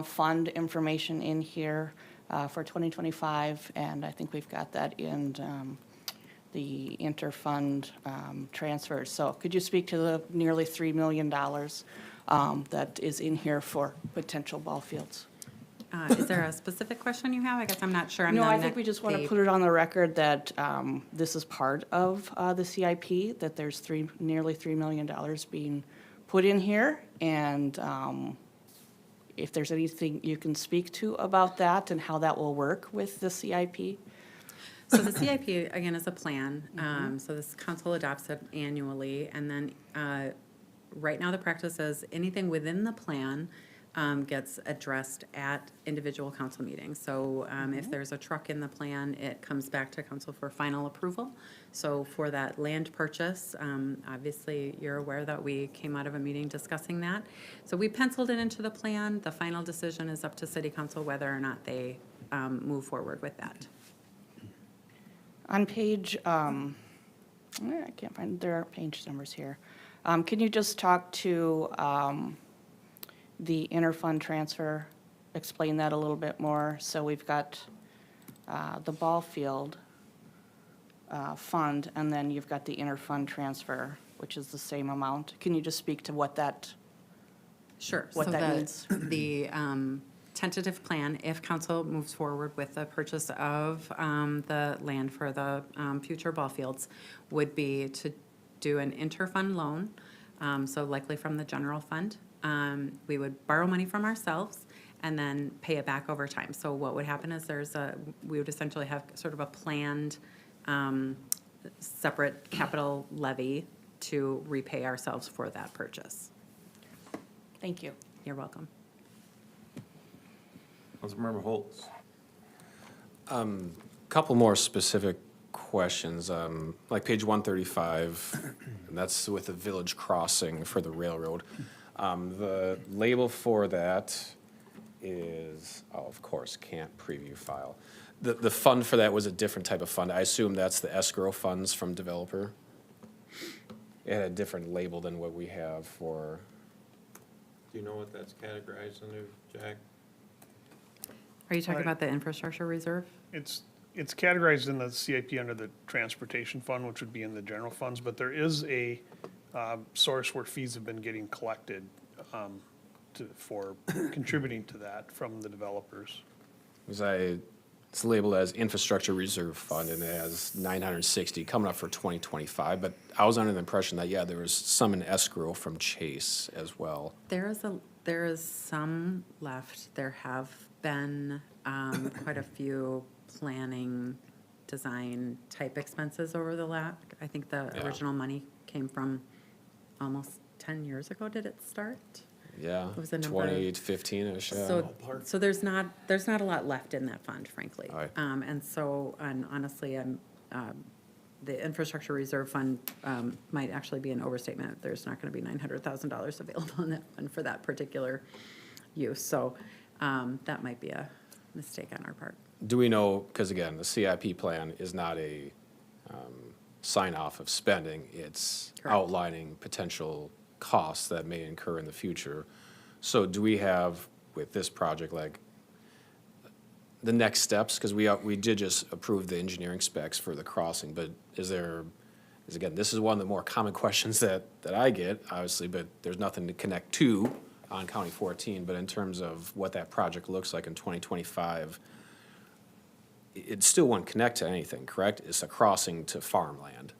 fund information in here for 2025? And I think we've got that in the interfund transfers. So could you speak to the nearly $3 million that is in here for potential ball fields? Is there a specific question you have? I guess I'm not sure. No, I think we just want to put it on the record that this is part of the CIP, that there's nearly $3 million being put in here. And if there's anything you can speak to about that and how that will work with the CIP. So the CIP, again, is a plan. So this council adopts it annually. And then right now the practice is anything within the plan gets addressed at individual council meetings. So if there's a truck in the plan, it comes back to council for final approval. So for that land purchase, obviously you're aware that we came out of a meeting discussing that. So we penciled it into the plan. The final decision is up to city council whether or not they move forward with that. On page, I can't find, there are page numbers here. Can you just talk to the interfund transfer, explain that a little bit more? So we've got the ball field fund, and then you've got the interfund transfer, which is the same amount. Can you just speak to what that, Sure. what So that means? The tentative plan, if council moves forward with the purchase of the land for the future ball fields, would be to do an interfund loan, so likely from the general fund. We would borrow money from ourselves and then pay it back over time. So what would happen is we would essentially have sort of a planned separate capital levy to repay ourselves for that purchase. Thank you. You're welcome. Councilmember Holtz. Couple more specific questions, like page 135, and that's with the village crossing for the railroad. The label for that is, oh, of course, can't preview file. The fund for that was a different type of fund. I assume that's the escrow funds from developer. It had a different label than what we have for. Do you know what that's categorized under, Jack? Are you talking Right. about the infrastructure reserve? It's categorized in the CIP under the transportation fund, which would be in the general funds, but there is a source where fees have been getting collected for contributing to that from the developers. It's labeled as infrastructure reserve fund, and it has 960 coming up for 2025, but I was under the impression that, yeah, there was some in escrow from Chase as well. There is some left. There have been quite a few planning, design type expenses over the last, I think the Yeah. original money came from almost 10 years ago, did it start? Yeah, What was the number? 2015-ish, yeah. So there's not a lot left in that fund, frankly. All right. And honestly, the infrastructure reserve fund might actually be an overstatement. There's not going to be $900,000 available in that fund for that particular use. So that might be a mistake on our part. Do we know, because again, the CIP plan is not a sign-off of spending, it's Correct. outlining potential costs that may incur in the future. So do we have, with this project, like, the next steps? Because we did just approve the engineering specs for the crossing, but again, this is one of the more common questions that I get, obviously, but there's nothing to connect to on County 14, but in terms of what that project looks like in 2025, it still won't connect to anything, correct? It's a crossing to farmland.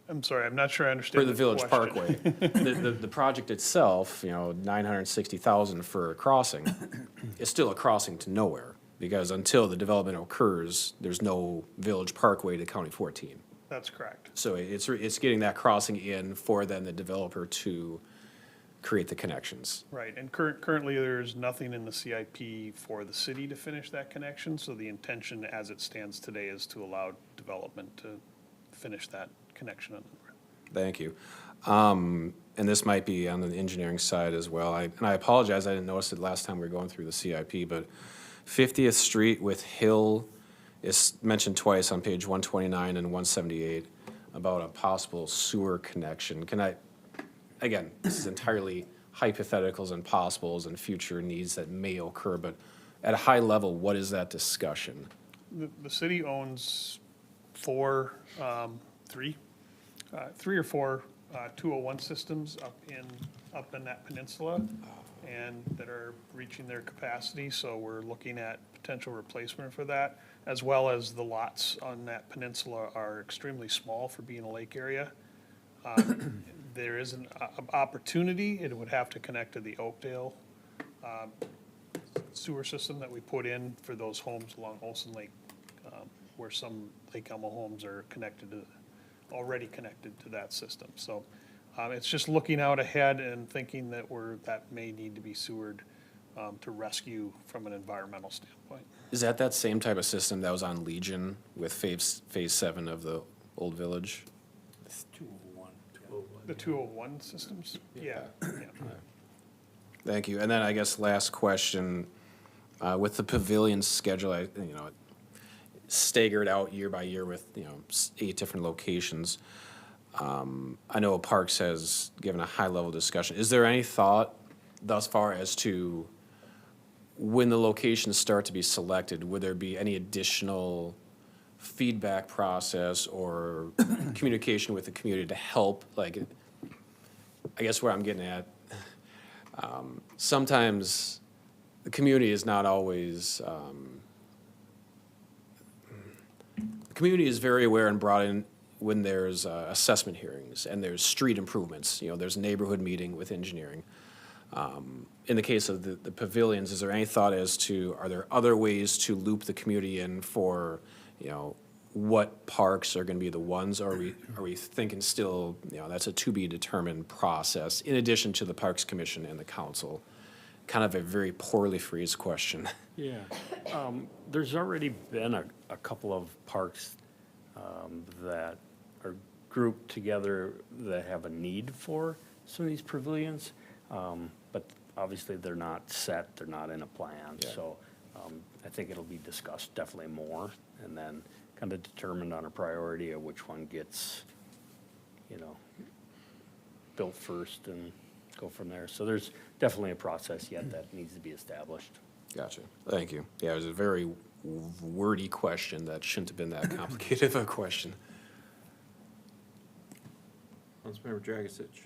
I'm sorry, I'm not sure I For understand the the Village question. Parkway. The project itself, $960,000 for a crossing, it's still a crossing to nowhere, because until the development occurs, there's no Village Parkway to County 14. That's correct. So it's getting that crossing in for then the developer to create the connections. Right, and currently, there's nothing in the CIP for the city to finish that connection, so the intention as it stands today is to allow development to finish that connection. Thank you. And this might be on the engineering side as well. And I apologize, I didn't notice it last time we were going through the CIP, but 50th Street with Hill is mentioned twice on page 129 and 178 about a possible sewer connection. Again, this is entirely hypotheticals and possibles and future needs that may occur, but at a high level, what is that discussion? The city owns three or four 201 systems up in that peninsula, and that are reaching their capacity, so we're looking at potential replacement for that, as well as the lots on that peninsula are extremely small for being a lake area. There is an opportunity, it would have to connect to the Oakdale sewer system that we put in for those homes along Olson Lake, where some Lake Elmo homes are already connected to that system. So it's just looking out ahead and thinking that that may need to be sewered to rescue from an environmental standpoint. Is that same type of system that was on Legion with phase 7 of the old village? It's 201. The 201 systems? Yeah. Thank you. And then I guess last question, with the pavilion schedule, staggered out year by year with, 8 different locations. I know Parks has given a high-level discussion. Is there any thought thus far as to when the locations start to be selected, would there be any additional feedback process or communication with the community to help? Like, I guess where I'm getting at, sometimes the community is not always, the community is very aware and brought in when there's assessment hearings and there's street improvements, there's a neighborhood meeting with engineering. In the case of the pavilions, is there any thought as to, are there other ways to loop the community in for, what parks are gonna be the ones? Or are we thinking still, that's a to-be-determined process, in addition to the Parks Commission and the council? Kind of a very poorly phrased question. Yeah. There's already been a couple of parks that are grouped together that have a need for some of these pavilions. But obviously, they're not set, they're not in a plan. Yeah. So I think it'll be discussed definitely more, and then kind of determined on a priority of which one gets, built first and go from there. So there's definitely a process yet that needs to be established. Gotcha. Thank you. Yeah, it was a very wordy question that shouldn't have been that complicated of a question. Councilmember Dragisich.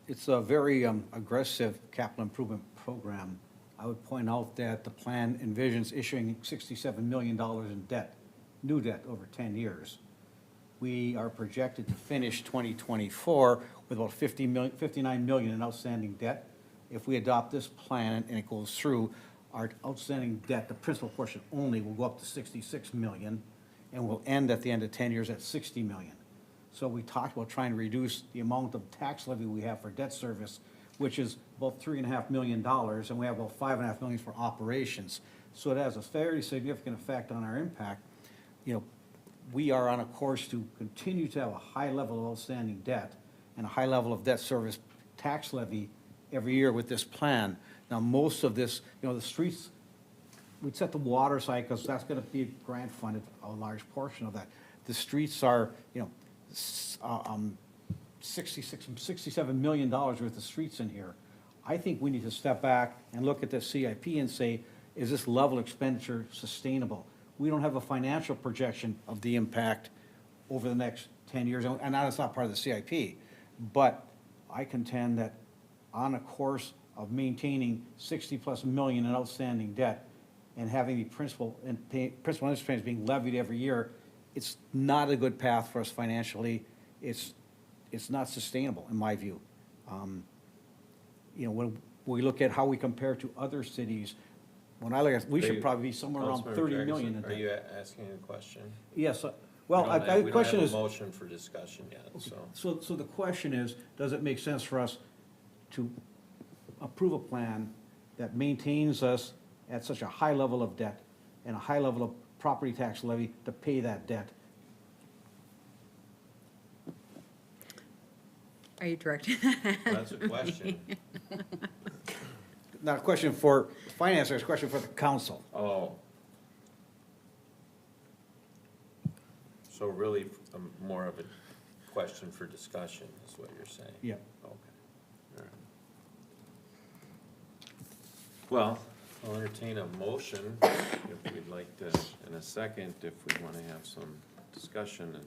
It's a very aggressive capital improvement program. I would point out that the plan envisions issuing $67 million in debt, new debt over 10 years. We are projected to finish 2024 with about $59 million in outstanding debt. If we adopt this plan and it goes through, our outstanding debt, the principal portion only, will go up to $66 million, and will end at the end of 10 years at $60 million. So we talked about trying to reduce the amount of tax levy we have for debt service, which is about $3.5 million, and we have about $5.5 million for operations. So it has a very significant effect on our impact. you know, we are on a course to continue to have a high level of outstanding debt and a high level of debt service tax levy every year with this plan. Now, most of this, you know, the streets, we'd set the water side, because that's gonna be grant funded, a large portion of that. The streets are, you know, $67 million worth of streets in here. I think we need to step back and look at the CIP and say, is this level of expenditure sustainable? We don't have a financial projection of the impact over the next 10 years, and that's not part of the CIP. But I contend that on a course of maintaining 60+ million in outstanding debt and having the principal and interest payments being levied every year, it's not a good path for us financially. It's not sustainable, in my view. You know, when we look at how we compare to other cities, when I look at, we should probably be somewhere around Councilmember 30 million in Jackson, debt. are you asking a question? Yes, well, We don't the have- question We is, don't have a motion for discussion yet, so. so the question is, does it make sense for us to approve a plan that maintains us at such a high level of debt and a high level of property tax levy to pay that debt? Are you directing? That's a question. Not a question for finance, it's a question for the council. Oh. So really, more of a question for discussion is what you're saying? Yeah. Okay. All right. Well, I'll entertain a motion if we'd like to, in a second, if we want to have some discussion. And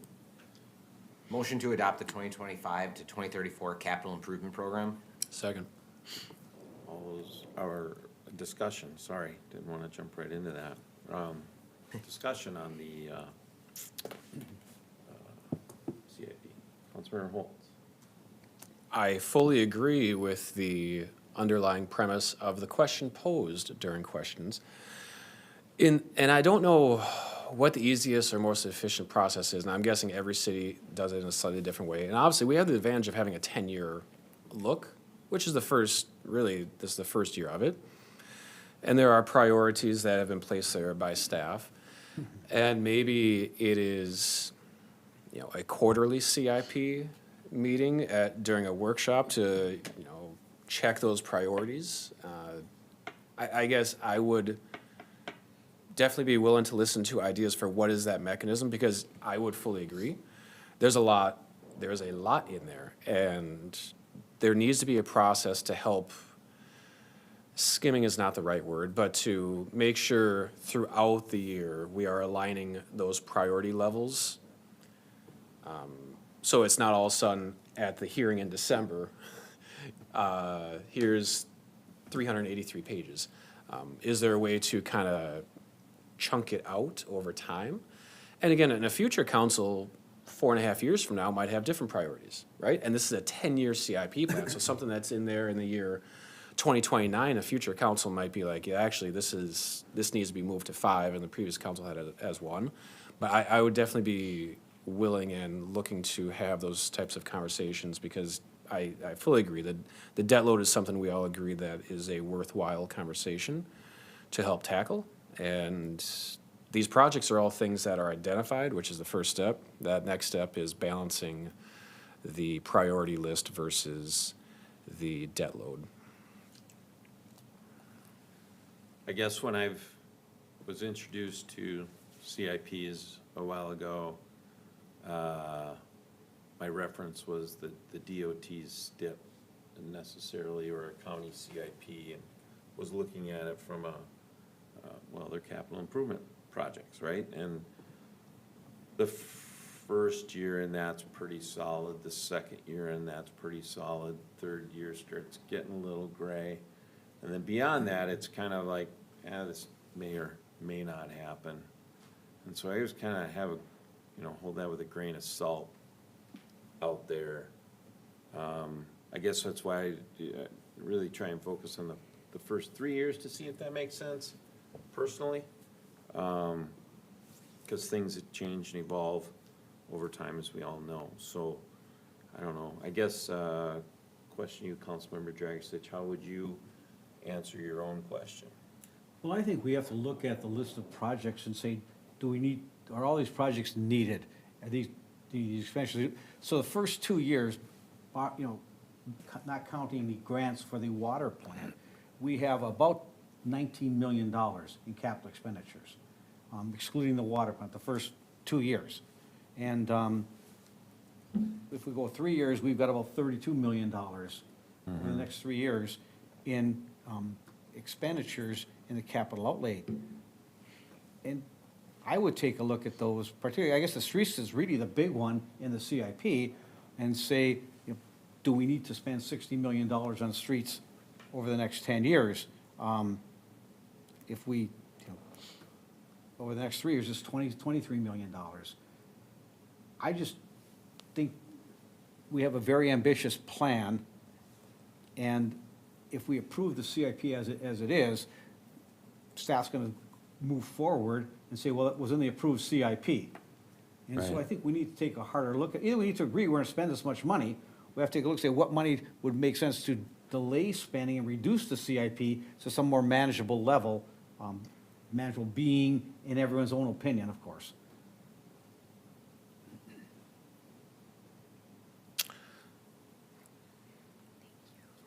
Motion to adopt the 2025 to 2034 capital improvement program. Second. all those, our discussion, sorry, didn't want to jump right into that. Discussion on the CIP. Councilmember Holtz. I fully agree with the underlying premise of the question posed during questions. And I don't know what the easiest or most efficient process is, and I'm guessing every city does it in a slightly different way. And obviously, we have the advantage of having a 10-year look, which is the first, really, this is the first year of it. And there are priorities that have been placed there by staff. And maybe it is, you know, a quarterly CIP meeting during a workshop to, you know, check those priorities. I guess I would definitely be willing to listen to ideas for what is that mechanism, because I would fully agree. There's a lot in there, and there needs to be a process to help, skimming is not the right word, but to make sure throughout the year we are aligning those priority levels. So it's not all of a sudden at the hearing in December, here's 383 pages. Is there a way to kind of chunk it out over time? And again, in a future council, 4.5 years from now, might have different priorities, right? And this is a 10-year CIP plan, so something that's in there in the year 2029, a future council might be like, yeah, actually, this needs to be moved to 5, and the previous council had it as 1. But I would definitely be willing and looking to have those types of conversations, because I fully agree that the debt load is something we all agree that is a worthwhile conversation to help tackle. And these projects are all things that are identified, which is the first step. That next step is balancing the priority list versus the debt load. I guess when I was introduced to CIPs a while ago, my reference was the DOT's STIP, and necessarily, or a county CIP, and was looking at it from their capital improvement projects, right? And the first year in that's pretty solid, the second year in that's pretty solid, third year starts getting a little gray. And then beyond that, it's kind of like, this may or may not happen. And so I just kind of hold that with a grain of salt out there. I guess that's why I really try and focus on the first 3 years to see if that makes sense, personally. Because things have changed and evolve over time, as we all know. So, I don't know. I guess, question you, Councilmember Dragicich, how would you answer your own question? Well, I think we have to look at the list of projects and say, do we need are all these projects needed? Are these expenditures? So the first 2 years, you know, not counting the grants for the water plant, we have about $19 million in capital expenditures, excluding the water plant, the first 2 years. And if we go 3 years, we've got about $32 million in the next 3 years in expenditures in the capital outlay. And I would take a look at those, particularly, I guess the streets is really the big one in the CIP, and say, you know, do we need to spend $60 million on streets over the next 10 years? If we, you know, over the next 3 years, it's $23 million. I just think we have a very ambitious plan, and if we approve the CIP as it is, staff's gonna move forward and say, well, it was in the approved CIP. And so I Right. think we need to take a harder look at, either we need to agree we're gonna spend this much money, we have to take a look and say what money would make sense to delay spending and reduce the CIP to some more manageable level, manageable being in everyone's own opinion, of course.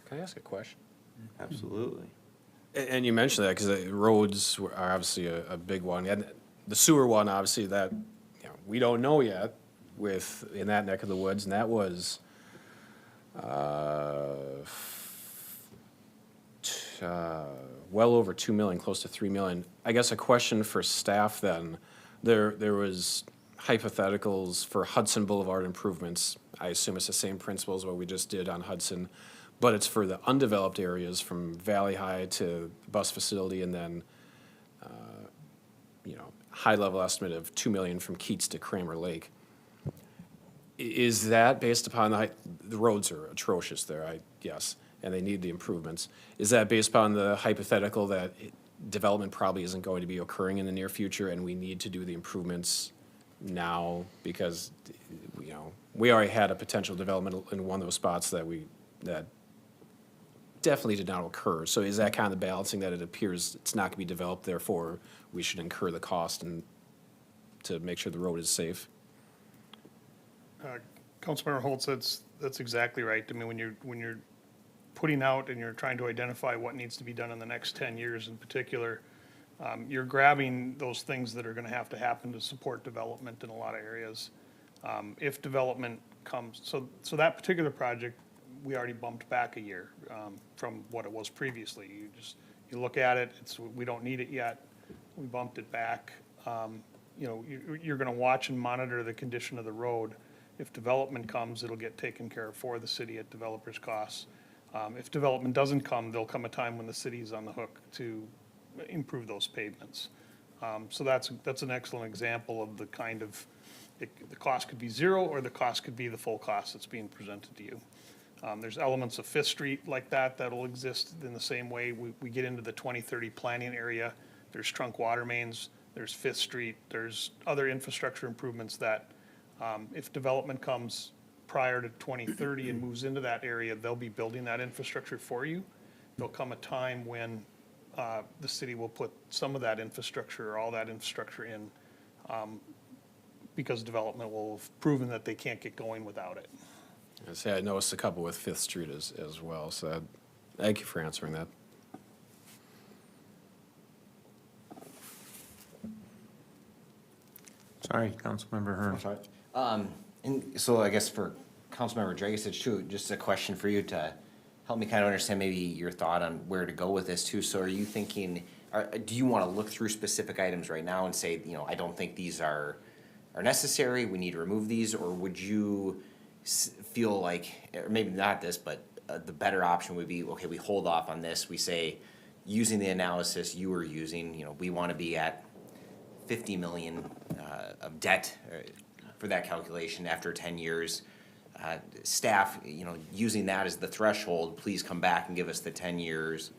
Can I ask a question? Absolutely. And you mentioned that because roads are obviously a big one, and the sewer one, obviously, that, you know, we don't know yet with, in that neck of the woods, and that was, well over 2 million, close to 3 million. I guess a question for staff then, there was hypotheticals for Hudson Boulevard improvements. I assume it's the same principle as what we just did on Hudson, but it's for the undeveloped areas from Valley High to the bus facility, and then, you know, high-level estimate of 2 million from Keats to Kramer Lake. Is that based upon the roads are atrocious there, yes, and they need the improvements. Is that based upon the hypothetical that development probably isn't going to be occurring in the near future, and we need to do the improvements now because, you know, we already had a potential development in one of those spots that definitely did not occur. So is that kind of balancing that it appears it's not going to be developed, therefore we should incur the cost and to make sure the road is safe? Councilmember Holtz, that's exactly right. I mean, when you're putting out and you're trying to identify what needs to be done in the next 10 years in particular, you're grabbing those things that are gonna have to happen to support development in a lot of areas. If development comes, so that particular project, we already bumped back a year, from what it was previously. You look at it, we don't need it yet, we bumped it back. You know, you're gonna watch and monitor the condition of the road. If development comes, it'll get taken care of for the city at developers' costs. If development doesn't come, there'll come a time when the city's on the hook to improve those pavements. So that's an excellent example of the kind of, the cost could be zero or the cost could be the full cost that's being presented to you. There's elements of Fifth Street like that'll exist in the same way. We get into the 2030 planning area. There's trunk water mains, there's Fifth Street, there's other infrastructure improvements that, if development comes prior to 2030 and moves into that area, they'll be building that infrastructure for you. There'll come a time when the city will put some of that infrastructure or all that infrastructure in, because development will have proven that they can't get going without it. I noticed a couple with Fifth Street as well, so thank you for answering that. Sorry, Councilmember Hearn. Sorry. And so I guess for Councilmember Dragisich too, just a question for you to help me kind of understand maybe your thought on where to go with this too. So are you thinking, do you want to look through specific items right now and say, you know, I don't think these are necessary, we need to remove these, or would you feel like, or maybe not this, but the better option would be, okay, we hold off on this, we say, using the analysis you were using, you know, we want to be at 50 million of debt for that calculation after 10 years. Staff, you know, using that as the threshold, please come back and give us the 10 years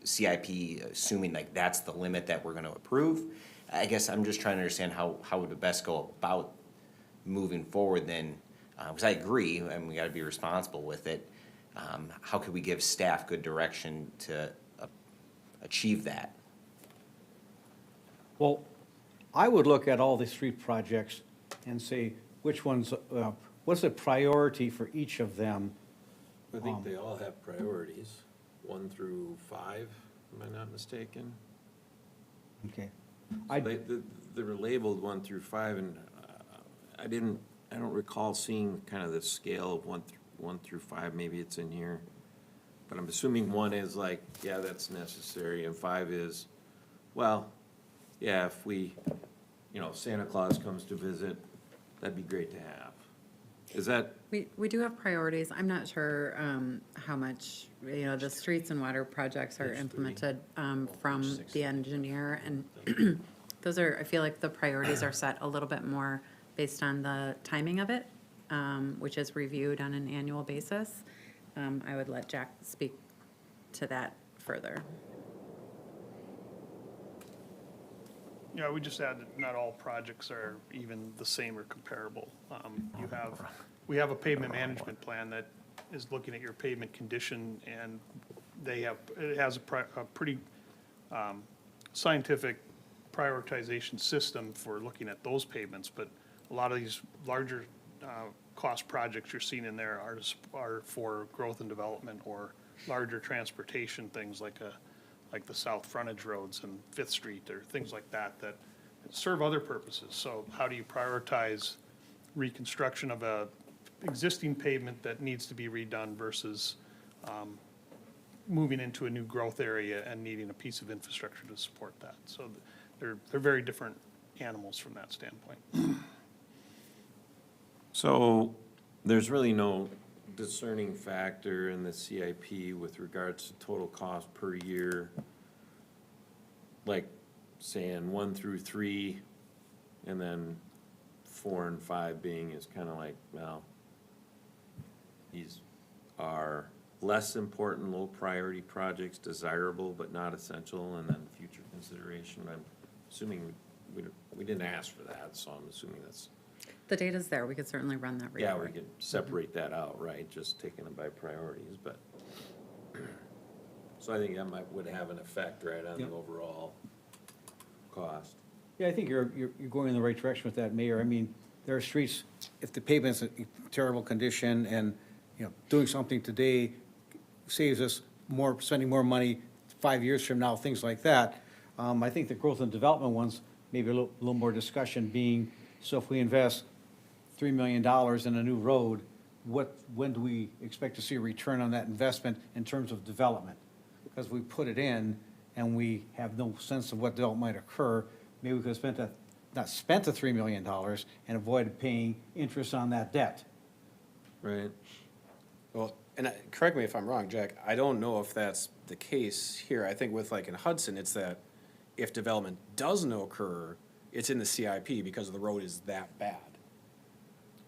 CIP, assuming like that's the limit that we're going to approve. I guess I'm just trying to understand how would we best go about moving forward then, because I agree, and we got to be responsible with it. How could we give staff good direction to achieve that? Well, I would look at all the street projects and say, which ones, what's the priority for each of them? I think they all have priorities, 1 through 5, am I not mistaken? Okay. So they were labeled 1 through 5, and I don't recall seeing kind of the scale of 1 through 5, maybe it's in here. But I'm assuming 1 is like, yeah, that's necessary, and 5 is, well, yeah, if we, Santa Claus comes to visit, that'd be great to have. Is that, We do have priorities. I'm not sure how much, the streets and water projects are Page 3. implemented from the engineer. And those are, I feel like the priorities are set a little bit more based on the timing of it, which is reviewed on an annual basis. I would let Jack speak to that further. Yeah, we just add that not all projects are even the same or comparable. We have a pavement management plan that is looking at your pavement condition, and it has a pretty scientific prioritization system for looking at those pavements, but a lot of these larger cost projects you're seeing in there are for growth and development or larger transportation things like the south frontage roads and Fifth Street or things like that serve other purposes. So how do you prioritize reconstruction of a existing pavement that needs to be redone versus moving into a new growth area and needing a piece of infrastructure to support that? So they're very different animals from that standpoint. so there's really no discerning factor in the CIP with regards to total cost per year, like saying 1 through 3, and then 4 and 5 being is kind of like, well, these are less important, low priority projects, desirable but not essential, and then future consideration. I'm assuming we didn't ask for that, so I'm assuming that's. The data's there. We could certainly run that report. Yeah, we could separate that out, right, just taking them by priorities, but. So I think that would have an effect, right, on the Yep. overall cost. Yeah, I think you're going in the right direction with that, Mayor. I mean, there are streets, if the pavement's in terrible condition and, doing something today saves us spending more money 5 years from now, things like that. I think the growth and development ones, maybe a little more discussion being, so if we invest $3 million in a new road, when do we expect to see a return on that investment in terms of development? Because we put it in and we have no sense of what development might occur, maybe we could have not spent the $3 million and avoided paying interest on that debt. Right. Well, and correct me if I'm wrong, Jack, I don't know if that's the case here. I think with like in Hudson, it's that if development doesn't occur, it's in the CIP because the road is that bad.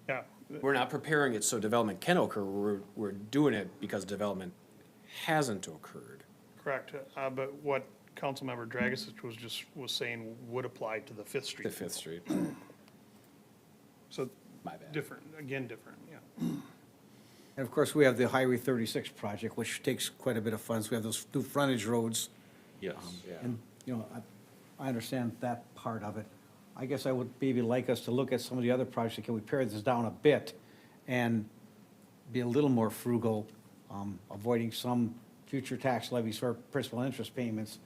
Yeah, We're not preparing it so development can occur, we're doing it because development hasn't occurred. correct. But what Councilmember Dragisich was saying would apply to the Fifth Street. The Fifth Street, So my bad. different, yeah. And of course, we have the Highway 36 project, which takes quite a bit of funds. We have those new frontage roads. Yes. And, I understand that part of it. I guess I would maybe like us to look at some of the other projects. Can we pare this down a bit and be a little more frugal, avoiding some future tax levies for principal and interest payments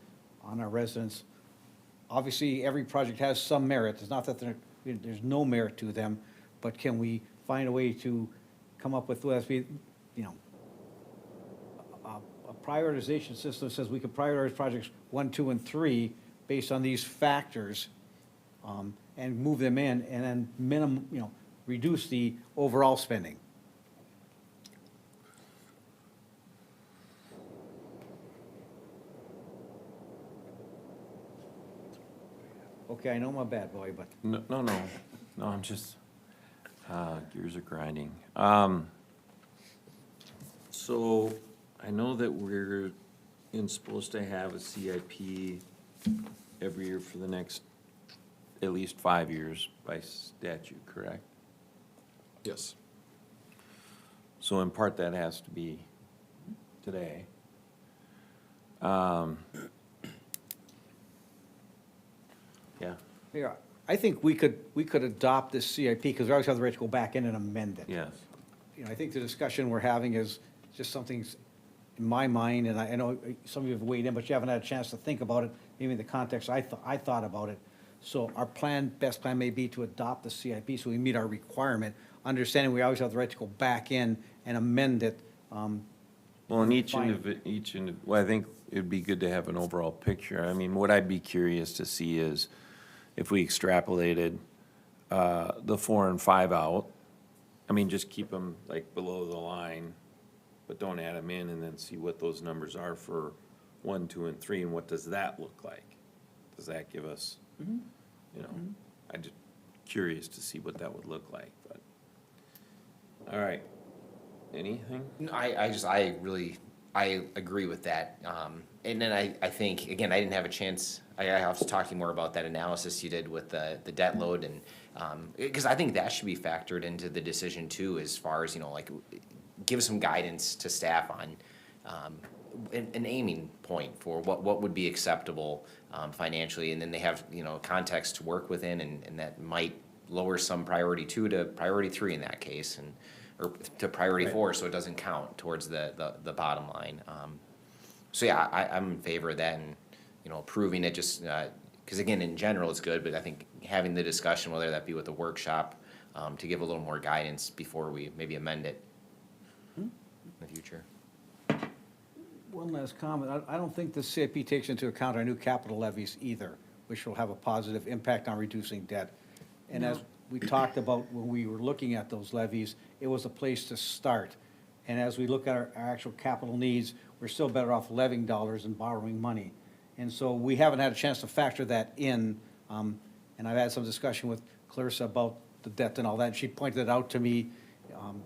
on our residents? Obviously, every project has some merit. It's not that there's no merit to them, but can we find a way to come up with, a prioritization system that says we can prioritize projects 1, 2, and 3 based on these factors, and move them in, and then reduce the overall spending. Okay, I know I'm a bad boy, but No, I'm just, gears are grinding. So I know that we're supposed to have a CIP every year for the next at least 5 years by statute, correct? Yes. So in part, that has to be today. Yeah, yeah, I think we could adopt this CIP, because we always have the right to go back in and amend it. Yes. You know, I think the discussion we're having is just something's in my mind, and I know some of you have weighed in, but you haven't had a chance to think about it, maybe in the context I thought about it. So our best plan may be to adopt the CIP so we meet our requirement, understanding we always have the right to go back in and amend it. Well, in well, I think it'd be good to have an overall picture. I mean, what I'd be curious to see is if we extrapolated the 4 and 5 out. I mean, just keep them like below the line, but don't add them in, and then see what those numbers are for 1, 2, and 3, and what does that look like? Does that give us, you know, I'm just curious to see what that would look like, but. All right. Anything? No, I agree with that. And then I think, again, I didn't have a chance, I have to talk to you more about that analysis you did with the debt load and, because I think that should be factored into the decision too, as far as, you know, like, give some guidance to staff on, an aiming point for what would be acceptable, financially, and then they have, you know, context to work within, and that might lower some priority 2 to priority 3 in that case, and, or to priority 4, so it doesn't count towards the bottom line. So yeah, I'm in favor of that, and, you know, approving it just, because again, in general, it's good, but I think having the discussion, whether that be with the workshop, to give a little more guidance before we maybe amend it in the future. One last comment. I don't think the CIP takes into account our new capital levies either, which will have a positive impact on reducing debt. And as we talked about when we were looking at those levies, it was a place to start. And as we look at our actual capital needs, we're still better off levying dollars than borrowing money. And so we haven't had a chance to factor that in. And I've had some discussion with Clarissa about the debt and all that. And she pointed it out to me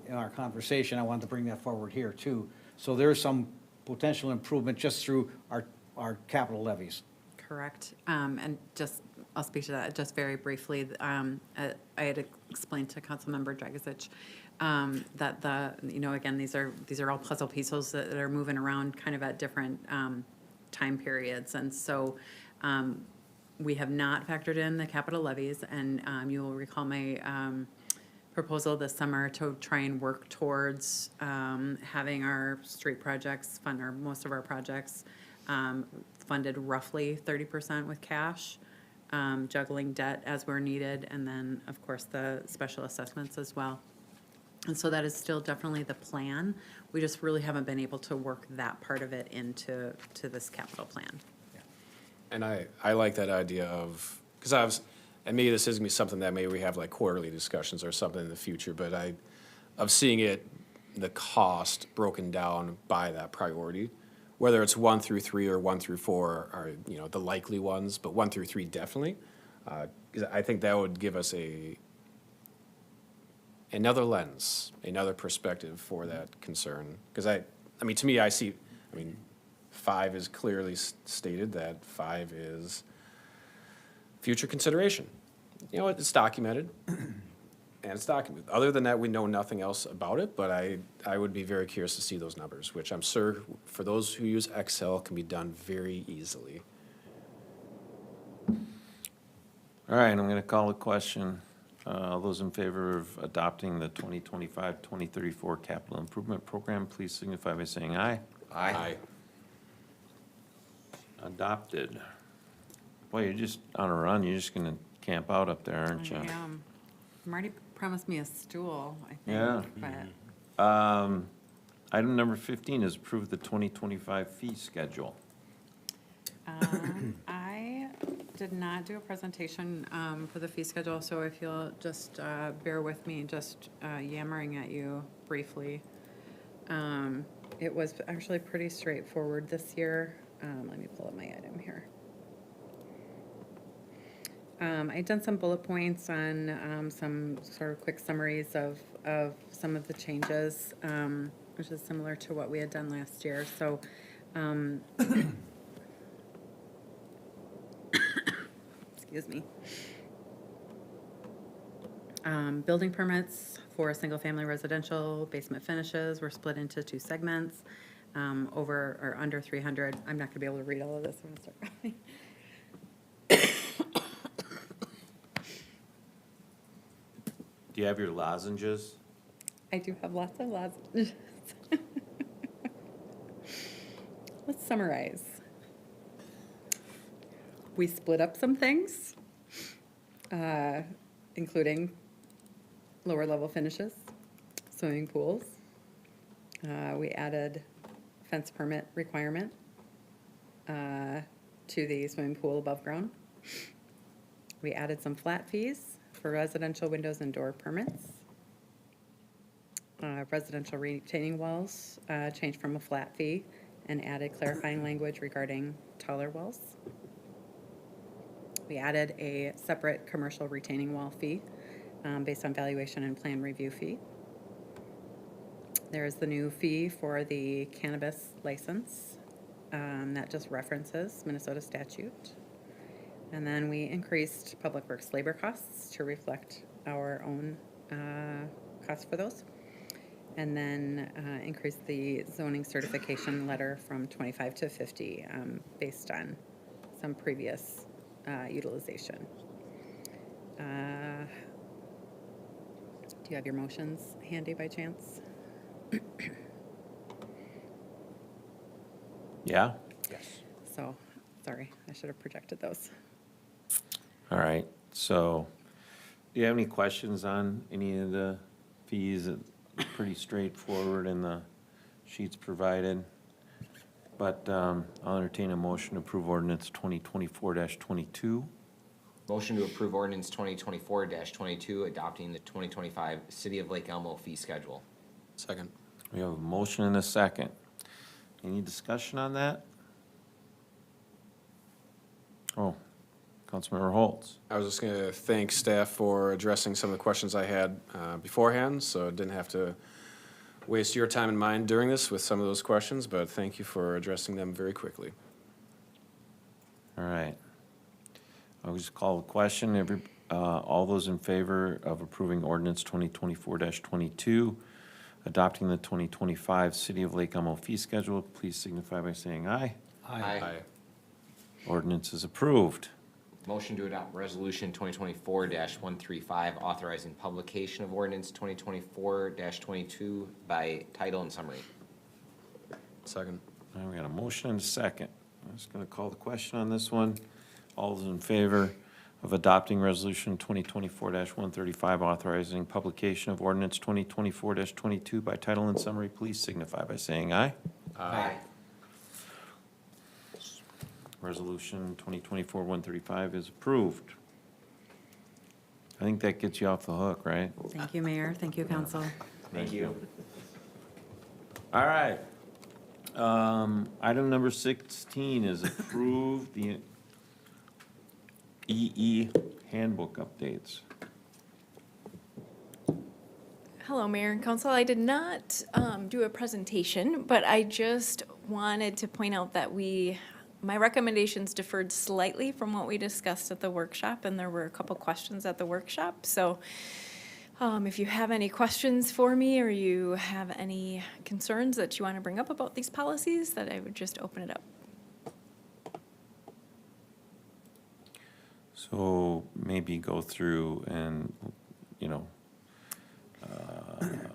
in our conversation. I wanted to bring that forward here too. So there's some potential improvement just through our capital levies. Correct. And just, I'll speak to that just very briefly. I had explained to Councilmember Dragicich that you know, again, these are all puzzle pieces that are moving around kind of at different time periods. And so we have not factored in the capital levies, and you will recall my proposal this summer to try and work towards having our street projects fund, or most of our projects funded roughly 30% with cash, juggling debt as we're needed, and then, of course, the special assessments as well. And so that is still definitely the plan. We just really haven't been able to work that part of it into this capital plan. And I like that idea of, because and maybe this is gonna be something that maybe we have like quarterly discussions or something in the future, but of seeing it, the cost broken down by that priority, whether it's 1 through 3 or 1 through 4 are, you know, the likely ones, but 1 through 3 definitely. 'Cause I think that would give us another lens, another perspective for that concern. Because I mean, to me, I 5 is clearly stated that 5 is future consideration. You know, it's documented, and it's documented. Other than that, we know nothing else about it, but I would be very curious to see those numbers, which I'm sure for those who use Excel can be done very easily. All right, I'm going to call a question. All those in favor of adopting the 2025-2034 capital improvement program, please signify by saying aye. Aye. Adopted. Boy, you're just on a run. You're just going to camp out up there, aren't you? I am. Marty promised me a stool, I think. Yeah. But Item number 15 is approve the 2025 fee schedule. I did not do a presentation for the fee schedule, so if you'll just bear with me, just yammering at you briefly. It was actually pretty straightforward this year. Let me pull up my item here. I'd done some bullet points on some sort of quick summaries of some of the changes, which is similar to what we had done last year. So excuse me. Building permits for single-family residential basement finishes were split into 2 segments, over or under 300. I'm not going to be able to read all of this. I'm going to start. Do you have your lozenges? I do have lots of lozenges. Let's summarize. We split up some things, including lower level finishes, swimming pools. We added fence permit requirement to the swimming pool above ground. We added some flat fees for residential windows and door permits. Residential retaining walls changed from a flat fee and added clarifying language regarding taller walls. We added a separate commercial retaining wall fee based on valuation and plan review fee. There is the new fee for the cannabis license that just references Minnesota statute. And then we increased Public Works labor costs to reflect our own costs for those. And then increased the zoning certification letter from 25 to 50 based on some previous utilization. Do you have your motions handy by chance? Yeah? Yes. So, sorry, I should have projected those. All right, so, do you have any questions on any of the fees? It's pretty straightforward in the sheets provided. But I'll entertain a motion to approve ordinance 2024-22. Motion to approve ordinance 2024-22, adopting the 2025 City of Lake Elmo fee schedule. Second. We have a motion and a second. Any discussion on that? Oh, Councilmember Holtz. I was just going to thank staff for addressing some of the questions I had beforehand, so I didn't have to waste your time and mine during this with some of those questions, but thank you for addressing them very quickly. All right. I'll just call the question. All those in favor of approving ordinance 2024-22, adopting the 2025 City of Lake Elmo fee schedule, please signify by saying aye. Aye. Ordinance is approved. Motion to adopt resolution 2024-135, authorizing publication of ordinance 2024-22 by title and summary. Second. Now we got a motion and a second. I'm just going to call the question on this one. All those in favor of adopting resolution 2024-135, authorizing publication of ordinance 2024-22 by title and summary, please signify by saying aye. Aye. Resolution 2024-135 is approved. I think that gets you off the hook, right? Thank you, Mayor. Thank you, Council. Thank you. All right. Item number 16 is approve the EE handbook updates. Hello, Mayor and Council. I did not do a presentation, but I just wanted to point out that my recommendations differed slightly from what we discussed at the workshop, and there were a couple questions at the workshop. So if you have any questions for me or you have any concerns that you want to bring up about these policies, that I would just open it up. So maybe go through and,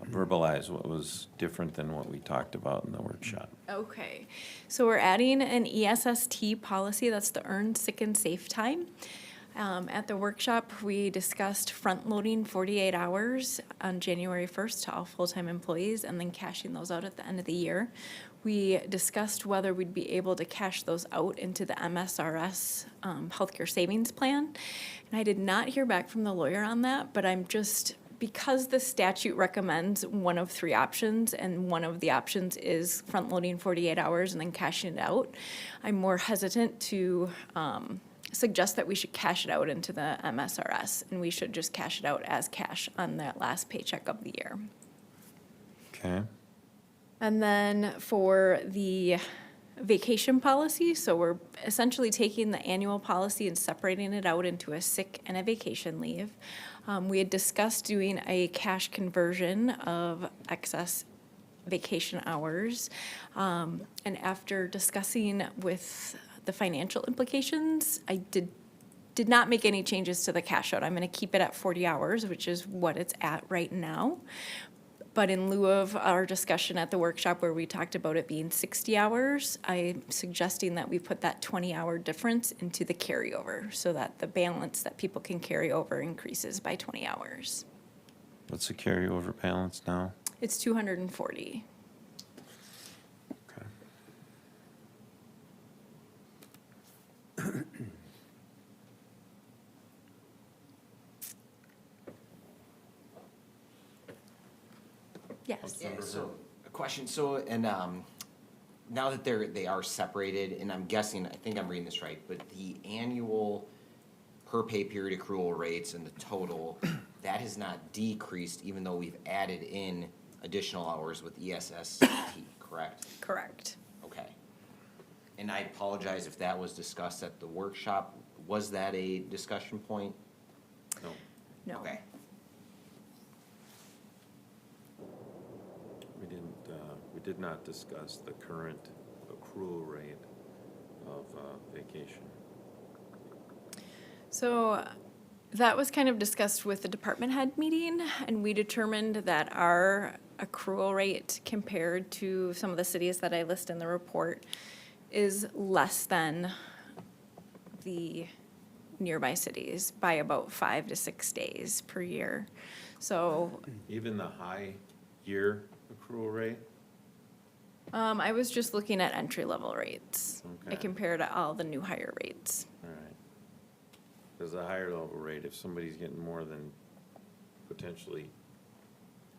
verbalize what was different than what we talked about in the workshop. Okay, so we're adding an ESST policy, that's the earned sick and safe time. At the workshop, we discussed front-loading 48 hours on January 1st to all full-time employees and then cashing those out at the end of the year. We discussed whether we'd be able to cash those out into the MSRS healthcare savings plan. And I did not hear back from the lawyer on that, but because the statute recommends one of three options, and one of the options is front-loading 48 hours and then cashing it out, I'm more hesitant to suggest that we should cash it out into the MSRS, and we should just cash it out as cash on that last paycheck of the year. Okay. And then for the vacation policy, so we're essentially taking the annual policy and separating it out into a sick and a vacation leave. We had discussed doing a cash conversion of excess vacation hours. And after discussing with the financial implications, I did not make any changes to the cash out. I'm gonna keep it at 40 hours, which is what it's at right now. But in lieu of our discussion at the workshop where we talked about it being 60 hours, I'm suggesting that we put that 20-hour difference into the carryover so that the balance that people can carry over increases by 20 hours. What's the carryover balance now? It's 240. Okay. Yes. Yeah, so, a question, so, and, now that they are separated, and I'm guessing, I think I'm reading this right, but the annual per pay period accrual rates and the total, that has not decreased even though we've added in additional hours with ESST, correct? Correct. Okay. And I apologize if that was discussed at the workshop. Was that a discussion point? No. No. Okay. We did not discuss the current accrual rate of vacation. So that was kind of discussed with the department head meeting, and we determined that our accrual rate compared to some of the cities that I list in the report is less than the nearby cities by about 5 to 6 days per year. So Even the high year accrual rate? I was just looking at entry-level rates. I Okay. compared all the new hire rates. All right. Because the higher level rate, if somebody's getting more than potentially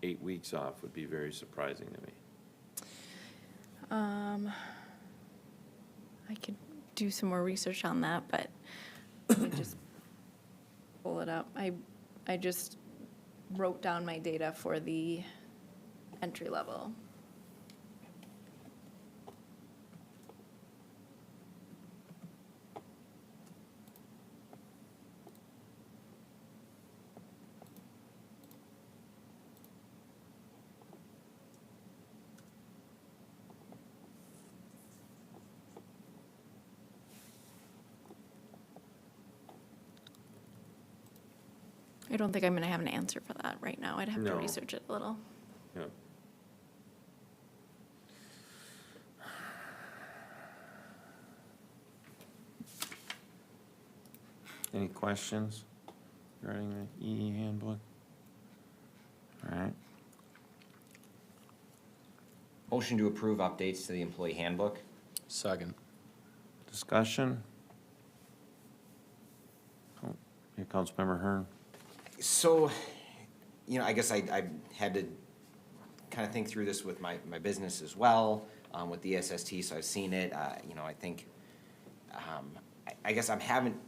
8 weeks off, would be very surprising to me. I could do some more research on that, but let me just pull it up. I just wrote down my data for the entry level. I don't think I'm gonna have an answer for that right now. I'd have to No. research it a little. Yep. Any questions regarding the EE handbook? All right. Motion to approve updates to the employee handbook. Second. Discussion? Oh, here, Councilmember Hearn. So, I guess I had to kind of think through this with my business as well, with the SST, so I've seen it, I think, I guess I'm having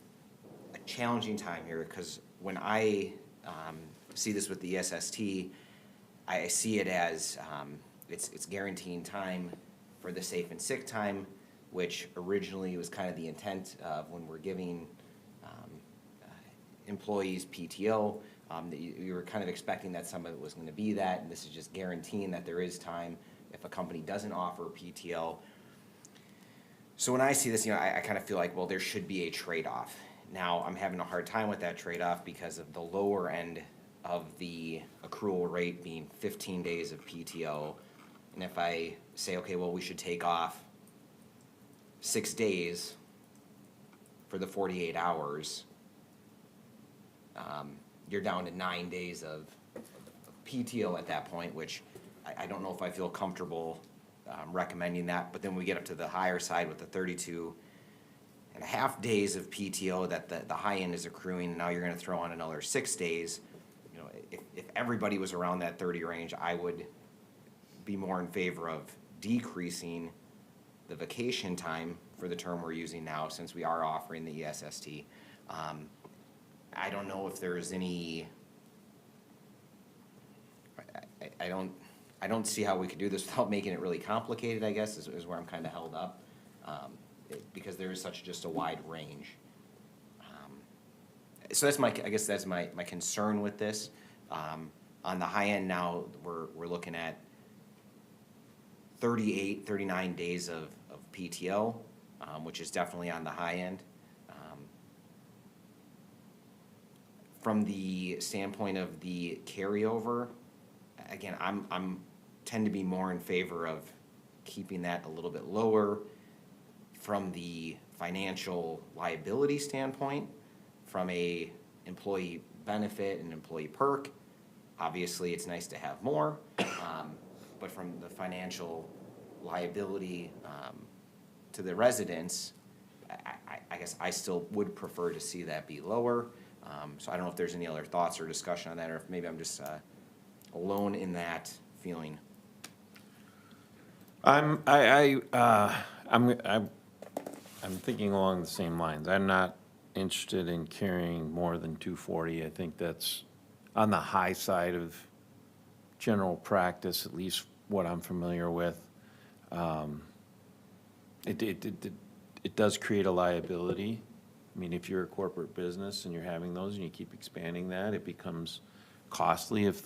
a challenging time here, because when I, see this with the SST, I see it as, it's guaranteeing time for the safe and sick time, which originally was kind of the intent of when we're giving, employees PTO, that you were kind of expecting that some of it was gonna be that, and this is just guaranteeing that there is time if a company doesn't offer PTO. So when I see this, I kind of feel like, well, there should be a trade-off. Now, I'm having a hard time with that trade-off because of the lower end of the accrual rate being 15 days of PTO. And if I say, okay, well, we should take off 6 days for the 48 hours, you're down to 9 days of PTO at that point, which I don't know if I feel comfortable recommending that. But then we get up to the higher side with the 32.5 days of PTO that the high end is accruing, and now you're gonna throw on another 6 days. If everybody was around that 30 range, I would be more in favor of decreasing the vacation time for the term we're using now, since we are offering the ESST. I don't know if there's any, I don't see how we could do this without making it really complicated, I guess, is where I'm kind of held up, because there is such just a wide range. So that's I guess that's my concern with this. On the high end now, we're looking at 38, 39 days of PTO, which is definitely on the high end. from the standpoint of the carryover, again, I'm tend to be more in favor of keeping that a little bit lower from the financial liability standpoint, from a employee benefit and employee perk. Obviously, it's nice to have more, but from the financial liability to the residents, I guess I still would prefer to see that be lower. So I don't know if there's any other thoughts or discussion on that, or if maybe I'm just alone in that feeling. I'm thinking along the same lines. I'm not interested in carrying more than 240. I think that's on the high side of general practice, at least what I'm familiar with. It does create a liability. I mean, if you're a corporate business and you're having those and you keep expanding that, it becomes costly if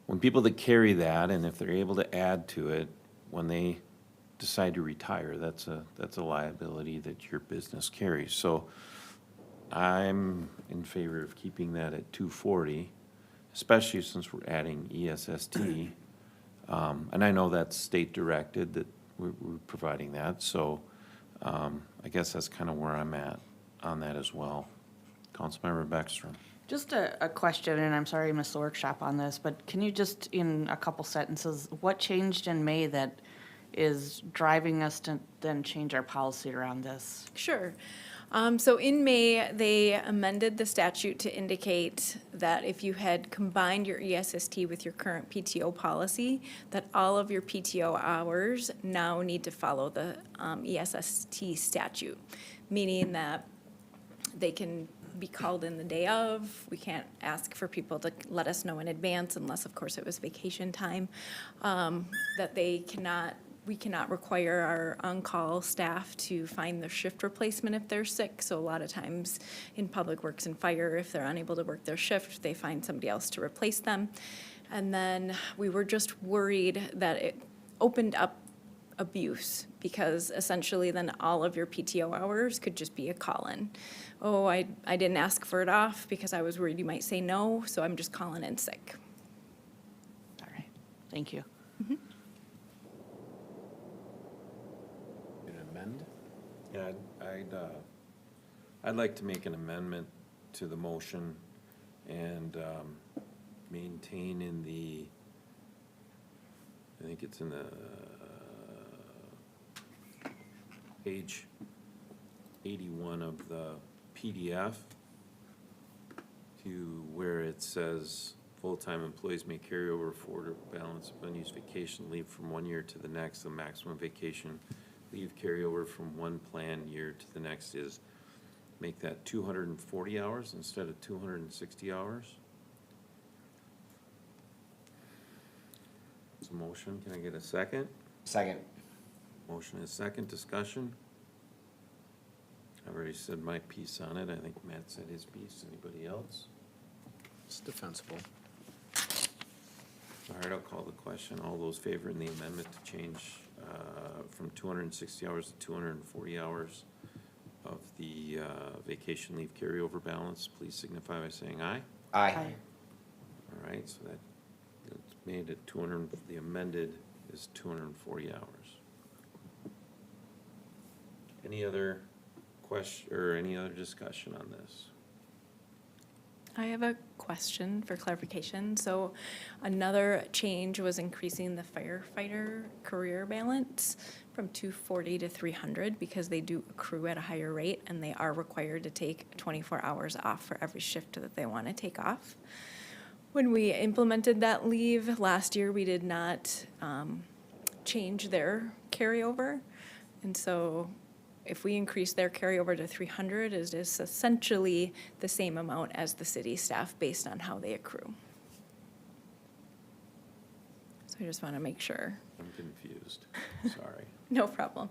when people that carry that, and if they're able to add to it, when they decide to retire, that's a liability that your business carries. So I'm in favor of keeping that at 240, especially since we're adding ESST. And I know that's state directed that we're providing that, so I guess that's kind of where I'm at on that as well. Councilmember Beckstrom. Just a question, and I'm sorry I missed the workshop on this, but can you just, in a couple sentences, what changed in May that is driving us to then change our policy around this? Sure. So in May, they amended the statute to indicate that if you had combined your ESST with your current PTO policy, that all of your PTO hours now need to follow the ESST statute, meaning that they can be called in the day of. We can't ask for people to let us know in advance unless, of course, it was vacation time, that we cannot require our on-call staff to find their shift replacement if they're sick. So a lot of times in Public Works and Fire, if they're unable to work their shift, they find somebody else to replace them. And then we were just worried that it opened up abuse, because essentially then all of your PTO hours could just be a call-in. Oh, I didn't ask for it off because I was worried you might say no, so I'm just calling in sick. All right, thank you. An amend? Yeah, I'd like to make an amendment to the motion and maintain in the, I think it's in the page 81 of the PDF, to where it says full-time employees may carry over forward balance of unused vacation leave from 1 year to the next. The maximum vacation leave carryover from one planned year to the next is, make that 240 hours instead of 260 hours. It's a motion. Can I get a second? Second. Motion is second. Discussion. I've already said my piece on it. I think Matt said his piece. Anybody else? It's defensible. All right, I'll call the question. All those favoring the amendment to change from 260 hours to 240 hours of the vacation leave carryover balance, please signify by saying aye. Aye. All right, so that's made at 200, the amended is 240 hours. Any other question or any other discussion on this? I have a question for clarification. So another change was increasing the firefighter career balance from 240 to 300 because they do accrue at a higher rate and they are required to take 24 hours off for every shift that they want to take off. When we implemented that leave last year, we did not change their carryover. And so if we increase their carryover to 300, it is essentially the same amount as the city staff based on how they accrue. So I just want to make sure. I'm confused, sorry. No problem.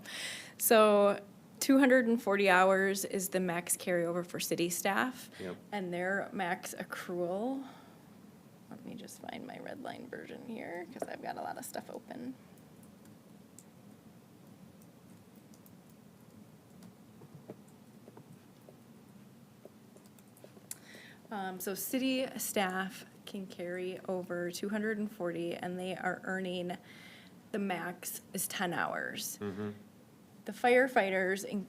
So 240 hours is the max carryover for city staff. Yep. And their max accrual, let me just find my red line version here because I've got a lot of stuff open. So city staff can carry over 240, and they are earning, the max is 10 hours. The firefighters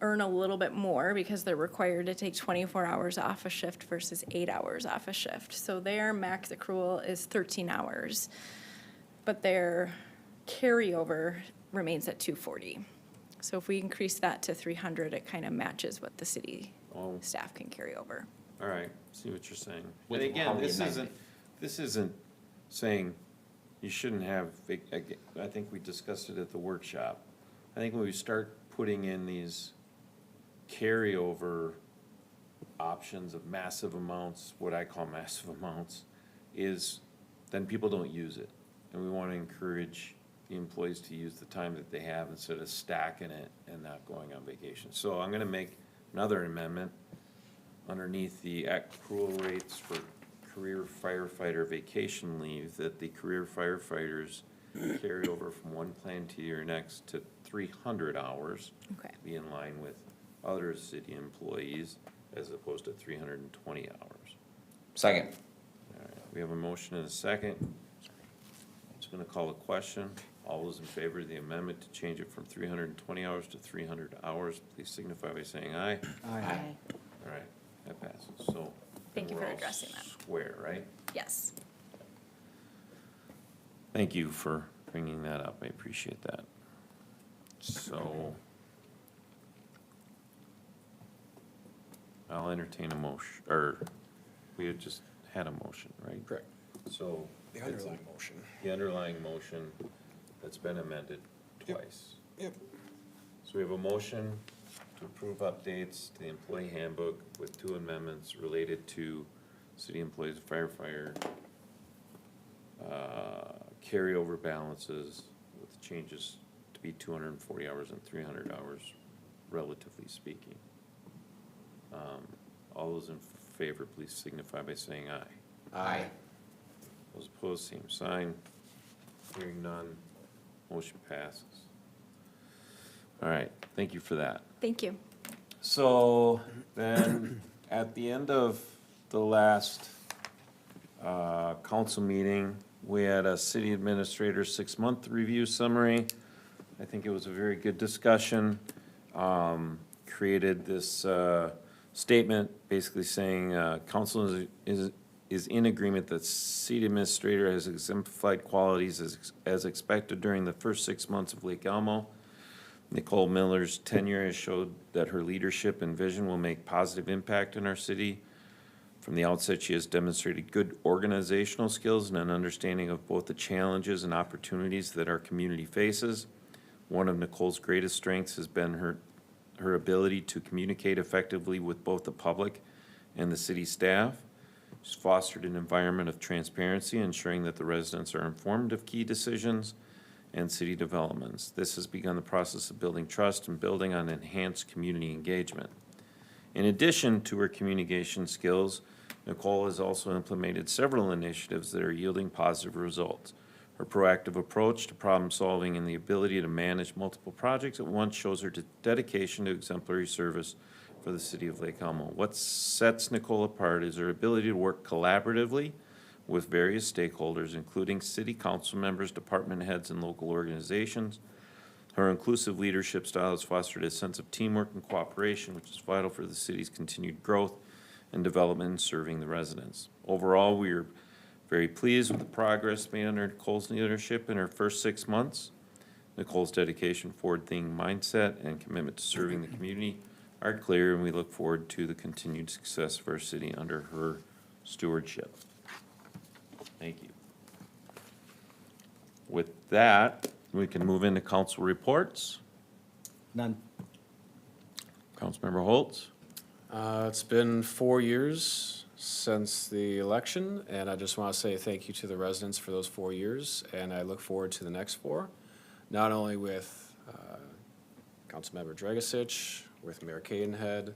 earn a little bit more because they're required to take 24 hours off a shift versus 8 hours off a shift. So their max accrual is 13 hours, but their carryover remains at 240. So if we increase that to 300, it kind of matches what the city Oh. staff can carry over. All right, see what you're saying. With And how again, we this amend isn't saying you shouldn't have, I think we discussed it at the workshop. I think when we start putting in these carryover options of massive amounts, what I call massive amounts, is then people don't use it. And we want to encourage the employees to use the time that they have instead of stacking it and not going on vacation. So I'm gonna make another amendment underneath the accrual rates for career firefighter vacation leave, that the career firefighters carry over from one plan to your next to 300 hours. Okay. Be in line with other city employees as opposed to 320 hours. Second. All right, we have a motion and a second. I'm just gonna call a question. All those in favor of the amendment to change it from 320 hours to 300 hours, please signify by saying aye. Aye. All right, that passes, so. Thank you we're for all addressing that. Square, right? Yes. Thank you for bringing that up, I appreciate that. So, I'll entertain a motion, or, we had just had a motion, right? Correct. So. The it's underlying motion. The underlying motion that's been amended twice. Yep. So we have a motion to approve updates to the employee handbook with 2 amendments related to city employees, firefighter, carryover balances with changes to be 240 hours and 300 hours, relatively speaking. All those in favor, please signify by saying aye. Aye. Those opposed, same sign. Hearing none, motion passes. All right, thank you for that. Thank you. So then, at the end of the last council meeting, we had a city administrator 6-month review summary. I think it was a very good discussion. Created this statement basically saying, council is in agreement that city administrator has exemplified qualities as expected during the first 6 months of Lake Elmo. Nicole Miller's tenure has showed that her leadership and vision will make positive impact in our city. From the outset, she has demonstrated good organizational skills and an understanding of both the challenges and opportunities that our community faces. One of Nicole's greatest strengths has been her ability to communicate effectively with both the public and the city staff. She's fostered an environment of transparency, ensuring that the residents are informed of key decisions and city developments. This has begun the process of building trust and building on enhanced community engagement. In addition to her communication skills, Nicole has also implemented several initiatives that are yielding positive results. Her proactive approach to problem solving and the ability to manage multiple projects at once shows her dedication to exemplary service for the city of Lake Elmo. What sets Nicole apart is her ability to work collaboratively with various stakeholders, including city council members, department heads, and local organizations. Her inclusive leadership style has fostered a sense of teamwork and cooperation, which is vital for the city's continued growth and development in serving the residents. Overall, we are very pleased with the progress made under Nicole's leadership in her first 6 months. Nicole's dedication, forward-thinking mindset, and commitment to serving the community are clear, and we look forward to the continued success of our city under her stewardship. Thank you. With that, we can move into council reports. None. Councilmember Holtz? It's been 4 years since the election, and I just want to say thank you to the residents for those 4 years, and I look forward to the next 4, not only with Councilmember Dragisich, with Mayor Cadenhead,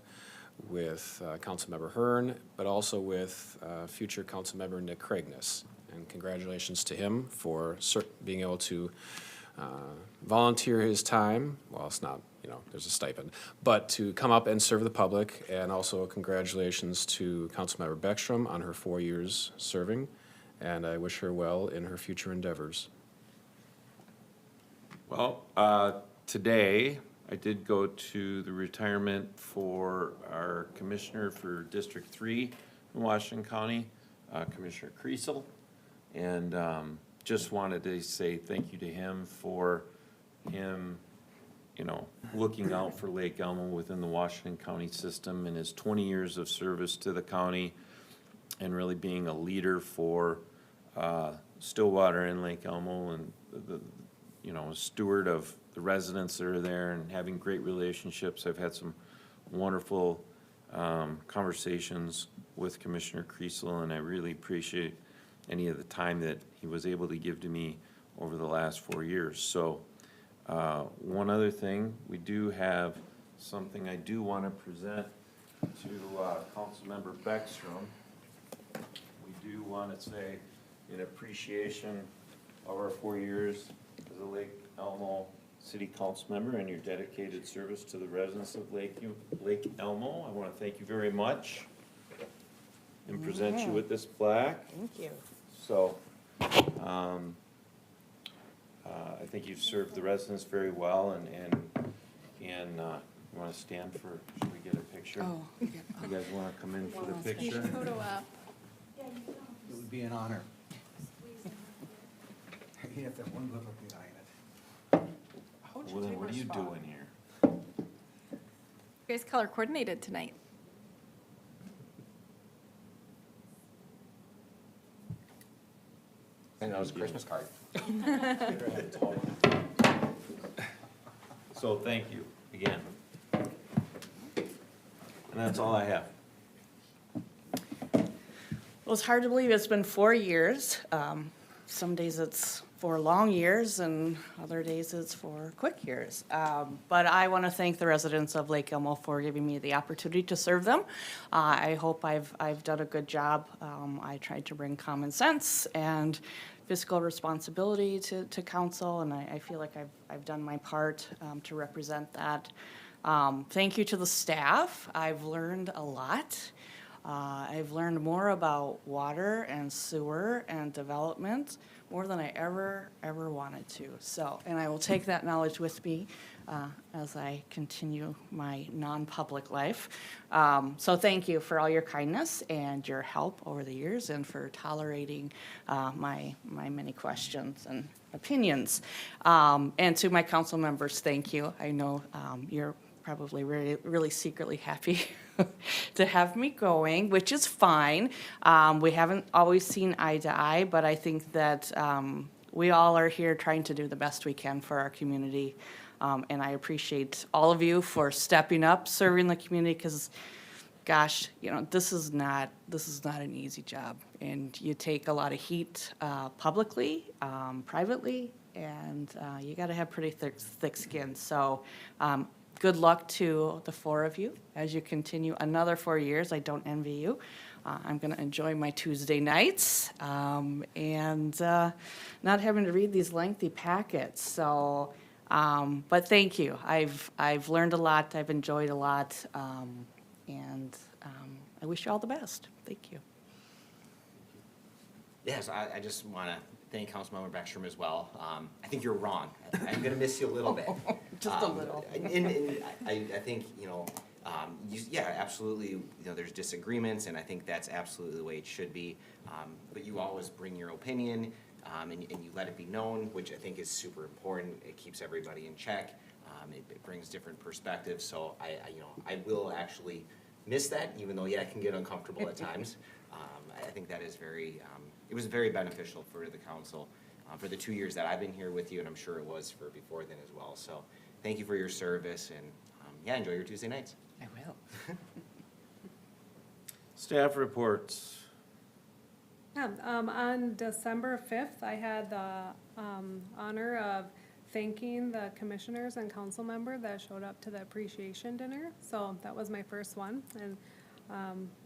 with Councilmember Hearn, but also with future Councilmember Nick Craigness. And congratulations to him for being able to volunteer his time, well, it's not, you know, there's a stipend, but to come up and serve the public. And also congratulations to Councilmember Beckstrom on her 4 years serving, and I wish her well in her future endeavors. Well, today, I did go to the retirement for our commissioner for District 3 in Washington County, Commissioner Creasel. And just wanted to say thank you to him for him, you know, looking out for Lake Elmo within the Washington County system and his 20 years of service to the county and really being a leader for Stillwater and Lake Elmo and the you know, a steward of the residents that are there and having great relationships. I've had some wonderful conversations with Commissioner Creasel, and I really appreciate any of the time that he was able to give to me over the last 4 years. So one other thing, we do have something I do want to present to Councilmember Beckstrom. We do want to say in appreciation of our 4 years as a Lake Elmo City Council member and your dedicated service to the residents of Lake Elmo. I want to thank you very much and present you with this plaque. Thank you. So, I think you've served the residents very well, and you want to stand for, should we get a picture? Oh, You guys want to come in for the picture? Photo op. It would be an honor. You have to have one good look behind it. Well, then what are you doing here? You guys color coordinated tonight. And that was a Christmas card. So thank you again. And that's all I have. Well, it's hard to believe it's been 4 years. Some days it's 4 long years and other days it's 4 quick years. But I want to thank the residents of Lake Elmo for giving me the opportunity to serve them. I hope I've done a good job. I tried to bring common sense and fiscal responsibility to council, and I feel like I've done my part to represent that. Thank you to the staff. I've learned a lot. I've learned more about water and sewer and development, more than I ever wanted to. So, and I will take that knowledge with me as I continue my non-public life. So thank you for all your kindness and your help over the years and for tolerating my many questions and opinions. And to my council members, thank you. I know you're probably really secretly happy to have me going, which is fine. We haven't always seen eye to eye, but I think that we all are here trying to do the best we can for our community. And I appreciate all of you for stepping up, serving the community, because gosh, you know, this is not an easy job. And you take a lot of heat publicly, privately, and you gotta have pretty thick skin. So good luck to the 4 of you as you continue another 4 years. I don't envy you. I'm going to enjoy my Tuesday nights and not having to read these lengthy packets. So, but thank you. I've learned a lot. I've enjoyed a lot, and I wish you all the best. Thank you. Yes, I just want to thank Councilmember Beckstrom as well. I think you're wrong. I'm going to miss you a little bit. Just a little. And I think, you know, yeah, absolutely, you know, there's disagreements, and I think that's absolutely the way it should be. But you always bring your opinion, and you let it be known, which I think is super important. It keeps everybody in check. It brings different perspectives. So you know, I will actually miss that, even though, yeah, it can get uncomfortable at times. I think that is very, it was very beneficial for the council for the 2 years that I've been here with you, and I'm sure it was for before then as well. So thank you for your service, and yeah, enjoy your Tuesday nights. I will. Staff reports. Yeah, on December 5th, I had the honor of thanking the commissioners and council member that showed up to the appreciation dinner. So that was my first one, and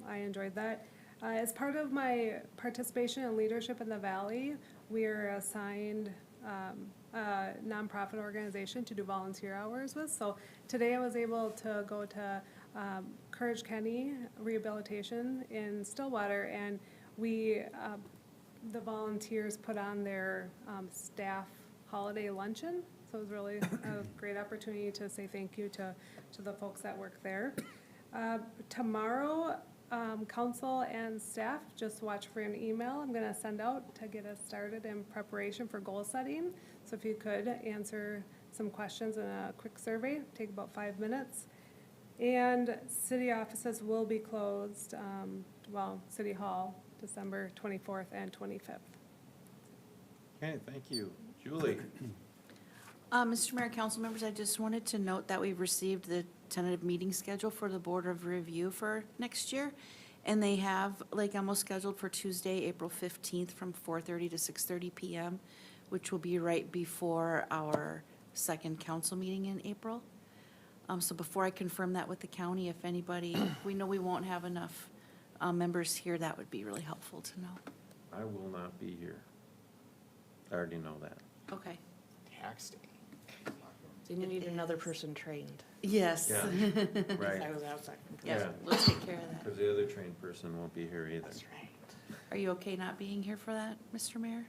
I enjoyed that. As part of my participation in leadership in the Valley, we are assigned a nonprofit organization to do volunteer hours with. So today I was able to go to Courage Kenny Rehabilitation in Stillwater, and we, the volunteers put on their staff holiday luncheon. So it was really a great opportunity to say thank you to the folks that work there. Tomorrow, council and staff, just watch for an email I'm gonna send out to get us started in preparation for goal setting. So if you could answer some questions in a quick survey, take about 5 minutes. And city offices will be closed, City Hall, December 24th and 25th. Okay, thank you. Julie? Mr. Mayor, council members, I just wanted to note that we've received the tentative meeting schedule for the Board of Review for next year. And they have Lake Elmo scheduled for Tuesday, April 15th from 4:30 to 6:30 PM, which will be right before our second council meeting in April. So before I confirm that with the county, if anybody, we know we won't have enough members here, that would be really helpful to know. I will not be here. I already know that. Okay. Tax day. So you need another person trained. Yes. Yeah, right. I was outside. Yes, Yeah. we'll take care of that. Because the other trained person won't be here either. right. Are you okay not being here for that, Mr. Mayor?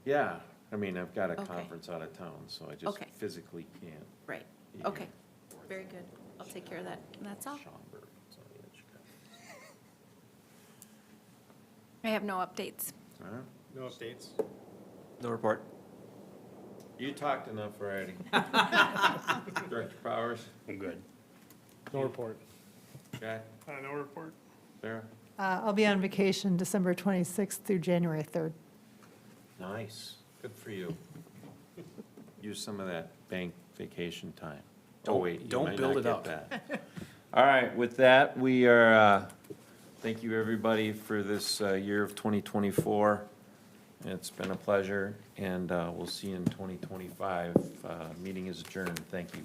Yeah, I mean, I've got a Okay. conference out of town, so I just Okay. physically can't. Right, be here. okay, very good. I'll take care of that, and that's all. Schaumburg, so yeah, Chicago. I have no updates. All right. No updates. No report. You talked enough already. Director Powers, I'm good. No report. Jack, No report. Sarah? I'll be on vacation December 26th through January 3rd. Nice, good for you. Use some of that bank vacation time. Oh, wait, you don't might build not it get up. that. All right, with that, we are, thank you, everybody, for this year of 2024. It's been a pleasure, and we'll see you in 2025. Meeting is adjourned. Thank you.